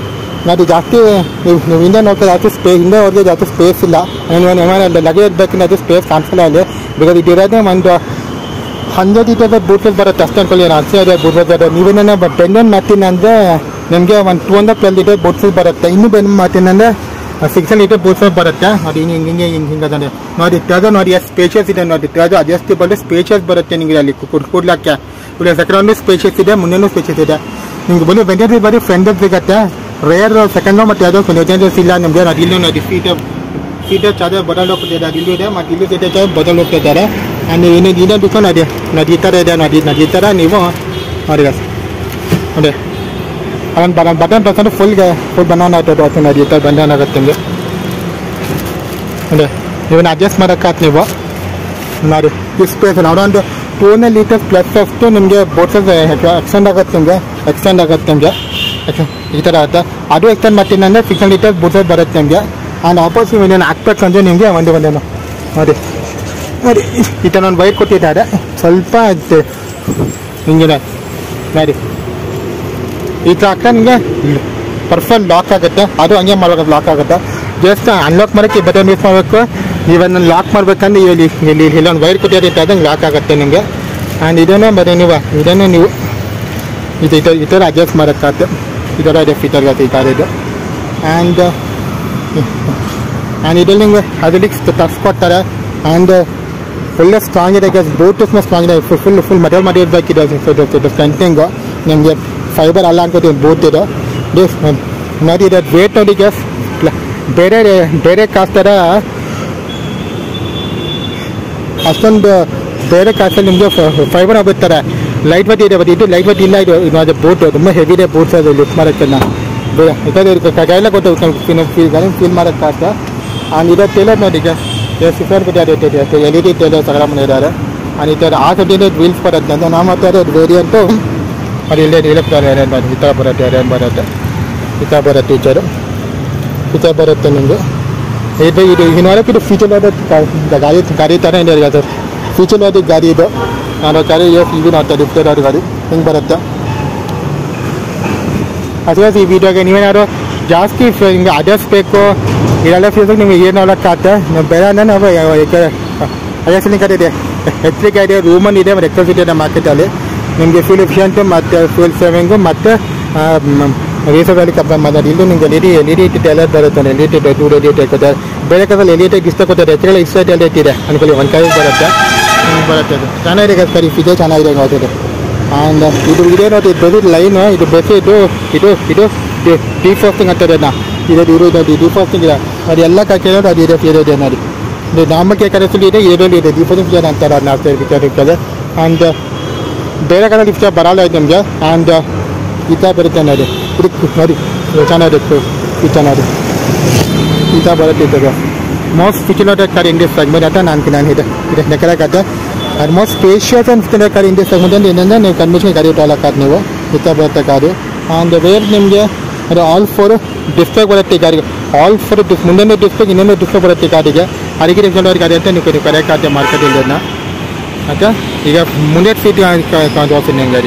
ಅದು ಜಾಸ್ತಿ ನೀವು ಹಿಂದೆ ನೋಡ್ತಾ ಜಾಸ್ತಿ ಹಿಂದೆ ಅವ್ರಿಗೆ ಜಾಸ್ತಿ ಸ್ಪೇಸ್ ಇಲ್ಲ. ಲಗೇಜ್ ಬೇಕಿಲ್ಲ ಅದು ಸ್ಪೇಸ್ ಕಾಣಿಸಲ್ಲ ಅಲ್ಲಿ. ಬಿಕಾಸ್ ಇಟ್ಟಿರೋದೇ ಒಂದು 100 ಲೀಟರ್ ಬೂಟ್ಸ್ ಬರುತ್ತೆ ಅಷ್ಟು ಅನ್ಕೊಳ್ಳಿ. ಅನ್ಸಿದೆ ಬೂಟ್ ಬರುತ್ತೆ. ನೀವೇನ ಬೆಂಡನ್ ಮಾಡ್ತೀನಿ ಅಂದರೆ ನಿಮಗೆ ಒಂದು 212 ಲೀಟರ್ ಬೂಟ್ಸ್ ಬರುತ್ತೆ. ಇನ್ನೂ ಬೆಂಡ್ ಮಾಡ್ತೀನಿ ಅಂದರೆ 600 ಲೀಟರ್ ಬೂಟ್ಸ್ ಬರುತ್ತೆ. ನೋಡಿ ಹಿಂಗೆ ನೋಡಿ ಇಟ್ಟಾಗ ನೋಡಿ ಎಷ್ಟು ಸ್ಪೇಷಿಯಸ್ ಇದೆ ನೋಡಿ. ಇಟ್ಟಾಗ ಅಡ್ಜಸ್ಟೇಬಲ್ ಸ್ಪೇಷಿಯಸ್ ಬರುತ್ತೆ ನಿಮಗೆ. ಅಲ್ಲಿ ಕೂಡ್ಲಾಕ್ಕೆ ಸೆಕೆಂಡ್ ಸ್ಪೇಷಿಯಸ್ ಇದೆ, ಮುಂದೆನೂ ಸ್ಪೇಷಿಯಸ್ ಇದೆ. ನಿಮ್ಗೆ ಬಂದು ಬೆಂಡರ್ ಬರೀ ಫ್ರಂಟ್ ಸಿಗುತ್ತೆ. ರೇರ್ ಸೆಕೆಂಡ್ ಮತ್ತು ಯಾವುದೋ ಇಲ್ಲ ನಿಮಗೆ. ಅದು ಇಲ್ಲೂ ನೋಡಿ ಸೀಟರ್ ಚಾರ್ಜರ್ ಬದಲು ಹೋಗ್ತಿದ್ದಾರೆ, ಇಲ್ಲೂ ಇದೆ ಮತ್ತು ಇಲ್ಲೂ ಸೀಟರ್ ಚಾರ್ಜರ್ ಬದಲು ಹೋಗ್ತಿದ್ದಾರೆ. ಆ್ಯಂಡ್ ಇನ್ನೂ ಇದೇ ಬೇಕು ನೋಡಿ ಈ ಥರ ಇದೆ ನೋಡಿ ಈ ಥರ ನೀವು ನೋಡಿ ನೋಡಿ ಅದೊಂದು ಬಟನ್ ತಗೊಂಡು ಫುಲ್ ಬನಾನ್ ಆಗ್ತದೆ ನೋಡಿ. ಈ ಥರ ಬನಾನ್ ಆಗುತ್ತೆ ನಿಮಗೆ ನೋಡಿ. ಇವನ್ನ ಅಡ್ಜಸ್ಟ್ ಮಾಡೋಕ್ಕಾಗ್ತದೆ ನೀವು ನೋಡಿ. ಈ ಸ್ಪೇಸ್ ಅರೌಂಡ್ 200 ಲೀಟರ್ಸ್ ಪ್ಲಸ್ ಅಷ್ಟು ನಿಮಗೆ ಬೋಟ್ಸಸ್ ಎಕ್ಸ್ಟೆಂಡ್ ಆಗುತ್ತೆ ನಿಮಗೆ. ಈ ಥರ ಆಗುತ್ತೆ. ಅದು ಎಕ್ಸ್ಟೆಂಡ್ ಮಾಡ್ತೀನಿ ಅಂದರೆ 600 ಲೀಟರ್ಸ್ ಬೋಟ್ಸಸ್ ಬರುತ್ತೆ ನಿಮಗೆ. ಆ್ಯಂಡ್ ಆಪೋಸಿಟ್ ಇನ್ನೇನು ಹಾಕ್ಬೇಕಂದ್ರೆ ನಿಮಗೆ ಒಂದೇನು ನೋಡಿ ಈ ಥರ ಒಂದು ವೈಟ್ ಕೊಟ್ಟಿದ್ದಾರೆ. ಸ್ವಲ್ಪ ಹಿಂಗೆ ನೋಡಿ ಈ ಥರ ಹಾಕ ನಿಮಗೆ ಪರ್ಫೆಕ್ಟ್ ಲಾಕ್ ಆಗುತ್ತೆ. ಅದು ಹಂಗೆ ಮಾಡಬೇಕು, ಲಾಕ್ ಆಗುತ್ತೆ. ಜಸ್ಟ್ ಅನ್ಲಾಕ್ ಮಾಡೋಕ್ಕೆ ಬಟನ್ ಯೂಸ್ ಮಾಡಬೇಕು. ನೀವನ್ನು ಲಾಕ್ ಮಾಡ್ಬೇಕಂದ್ರೆ ಇಲ್ಲಿ ಇಲ್ಲೊಂದು ವೈರ್ ಕೊಟ್ಟಿರುತ್ತೆ, ಅದಂಗೆ ಲಾಕ್ ಆಗುತ್ತೆ ನಿಮಗೆ. ಆ್ಯಂಡ್ ಇದನ್ನು ನೀವು ಈ ಥರ ಅಡ್ಜಸ್ಟ್ ಮಾಡೋಕ್ಕಾಗುತ್ತೆ. ಈ ಥರ ಇದೆ ಫೀಚರ್ಗಾಗುತ್ತೆ ಈ ಕಾರ್ ಇದು. ಆ್ಯಂಡ್ ಇದರಲ್ಲಿ ನಿಮಗೆ ಅದಕ್ಕೆ ಟಚ್ ಕೊಡ್ತಾರೆ. ಆ್ಯಂಡ್ ಫುಲ್ ಸ್ಟ್ರಾಂಗ್ ಇದೆ ಗೈಸ್, ಬ್ಲೂಟೂತ್ ಸ್ಟ್ರಾಂಗ್ ಇದೆ, ಫುಲ್ ಮೆಟಲ್ ಮಾಡಿರ್ಬೇಕಿದೆ. ಇದು ಫ್ರಂಟಿಂಗು ನಿಮಗೆ ಫೈಬರ್ ಅಲ್ಲ ಅನ್ಕೋತೀನಿ, ಬೂತ್ ಇದು ನೋಡಿ. ಇದು ವೇಟ್ ನೋಡಿ ಗೈಸ್, ಬೇರೆ ಕಾಸ್ ಥರ ಅಷ್ಟೊಂದು ಬೇರೆ ಕಾಸಲ್ಲಿ ನಿಮಗೆ ಫೈಬರ್ ಆಗುತ್ತಾರೆ, ಲೈಟ್ ವೇಟ್ ಇದೆ. ಬಟ್ ಇದು ಲೈಟ್ ವೇಟ್ ಇಲ್ಲ, ಇದು ಬೂಟ್ ತುಂಬ ಹೆವಿ ಇದೆ ಬೂಟ್ಸ್, ಅದು ಲಿಫ್ಟ್ ಮಾಡೋಕ್ಕೆ ಯಾಕಂದರೆ ಕೈಯೆಲ್ಲ ಗೊತ್ತು ಫೀಲ್ ಮಾಡೋಕ್ಕಾಗ್ತದೆ. ಆ್ಯಂಡ್ ಇದು ಟೇಲರ್ ನೋಡಿ ಈಗ ಸಿಫರ್ ಬಿಟ್ಟು LED ಟೇಲರ್ ಸಗಡ ಮಾಡಿದ್ದಾರೆ. ಆ್ಯಂಡ್ ಈ ಥರ ಆ ಸೈಡಿಂದ ವೀಲ್ಸ್ ಬರುತ್ತೆ ಅಂತ ನಾವು ಮಾತಾಡೋದು ಅದು ವೇರಿಯಂಟು. ಅದು ಇಲ್ಲೇ ಈ ಥರ ಬರುತ್ತೆ, ಏನೇನು ಬರುತ್ತೆ ಈ ಥರ ಬರುತ್ತೆ, ಈ ಥರ ಬರುತ್ತೆ ನಿಮಗೆ. ಇದು ನೋಡೋಕ್ಕೆ ಇದು ಫ್ಯೂಚರ್ ಗಾಡಿ ಥರ ಇದೆ ಅದು, ಫ್ಯೂಚರ್ ಗಾಡಿ ಇದು. ನಾನು ಗಾಡಿ ಈಗ ನೋಡ್ತಾ ಲಿಫ್ಟರ್ ಗಾಡಿ ಹಿಂಗೆ ಬರುತ್ತೆ. ಅಥವಾ ಈ ವಿಡಿಯೋಗೆ ನೀವೇನಾದ್ರು ಜಾಸ್ತಿ ಹಿಂಗೆ ಅಡ್ರೆಸ್ ಬೇಕು ಇದೆಲ್ಲ ಫೀಸ್ ನಿಮ್ಗೆ ಏನು ನೋಡೋಕ್ಕಾಗ್ತದೆ. ಬೇರೆ ಅಂದರೆ ನಾವು ಅಡ್ರೆಸ್ಲಿಂಗ್ ಗಾಡಿ ಇದೆ, ಎಲೆಕ್ಟ್ರಿಕ್ ಗಾಡಿ ರೂಮನ್ ಇದೆ, ಮತ್ತು ಎಲೆಕ್ಟ್ರಿಸಿಟಿ ಇದೆ ಮಾರ್ಕೆಟಲ್ಲಿ. ನಿಮಗೆ ಫ್ಯೂಲ್ ಎಫಿಷಿಯಂಟು ಮತ್ತು ಫ್ಯೂಲ್ ಸೇವಿಂಗು ಮತ್ತು ರೀಸರ್ವಲ್ಲಿ ಕಂಪೇರ್ ಮಾಡೋದು. ಇಲ್ಲೂ ನಿಮಗೆ LED ಟೈಲರ್ ಬರುತ್ತೆ, LED 2 LED ಹಾಕೋತಾರೆ. ಬೇರೆ ಕಾಲದಲ್ಲಿ LED ಇಷ್ಟ ಕೊಡ್ತಾರೆ, ಹೆಚ್ಚಿಗೆ ಇಷ್ಟ LED ಇದೆ ಅನ್ಕೊಳ್ಳಿ, ಒಂದು ಕೈ ಬರುತ್ತೆ ಅದು ಚೆನ್ನಾಗಿದೆ ಸರ್. ಈ ಫೀಚರ್ ಚೆನ್ನಾಗಿದೆ ನೋಡ್ತಿದೆ. ಆ್ಯಂಡ್ ಇದು ಇದೇ ನೋಡಿ, ಇದು ಬರೀ ಲೈನು, ಇದು ಬೇಸಿ ಇದು ಡಿಫಾಸ್ಟಿಂಗ್ ಅಂತಾರೆ. ಇದು ಡಿಫಾಸ್ಟಿಂಗ್ ಇದೆ, ಅದು ಎಲ್ಲ ಕೇಳೋದು ಅದು ಇದೆ ನೋಡಿ. ಇದು ನಾಮಕ್ಕೆ ಕರೆಸಲು ಇದೆ, ಇದೆ ಡಿಫಾಸ್ಟಿಂಗ್ ಫೀಚರ್ ಅಂತಾರೆ ಅದು ನಾವು ಸೇರಿಬಿಟ್ಟು. ಆ್ಯಂಡ್ ಬೇರೆ ಕಡೆ ಫೀಚರ್ ಬರಲ್ಲ ಇದು ನಿಮಗೆ. ಆ್ಯಂಡ್ ಈ ಥರ ಬರುತ್ತೆ ನೋಡಿ, ನೋಡಿ ಚೆನ್ನಾಗಿದೆ ಫೀಚರ್ ನೋಡಿ, ಈ ಥರ ಬರುತ್ತೆ. ಇದು most feature car India segment ಅಂತ ನಾನು ಇದೆ ನೆಕ್ಕಲಾಗತ್ತೆ. ಅದು ಮೋಸ್ಟ್ ಸ್ಪೇಷಿಯಸ್ ಅಂತ ಕಾರ್ ಇಂಡಿಯಾ ಸೆಗ್ಮೆಂಟ್ ಅಂತ ಏನಂದರೆ ನೀವು ಕನ್ವೆನ್ಷನ್ ಗಾಡಿ ಇಟ್ಟೋಲಕ್ಕಾದ ನೀವು ಈ ಥರ ಬರುತ್ತೆ ಕಾರು. ಆ್ಯಂಡ್ ವೇರ್ ನಿಮಗೆ ಅದು ಆಲ್ 4 ಡಿಸ್ಪ್ಲೇ ಬರುತ್ತೆ ಈ ಗಾಡಿಗೆ, ಆಲ್ 4 ಮುಂದೊಂದು ಡಿಸ್ಪ್ಲೇ ಇನ್ನೊಂದು ಡಿಸ್ಪ್ಲೇ ಬರುತ್ತೆ ಈ ಗಾಡಿಗೆ. ಅದಕ್ಕೆ ಡಿಸ್ಕೌಂಟ್ ಗಾಡಿ ಅಂತ ನೀವು ಕರೆಕ್ಟ್ ಆಗುತ್ತೆ ಮಾರ್ಕೆಟಿಂದ. ಆಯಿತಾ, ಈಗ ಮುಂದೆ ಸೀಟ್ ತೋರಿಸ್ತೀನಿ ನಿಮಗೆ.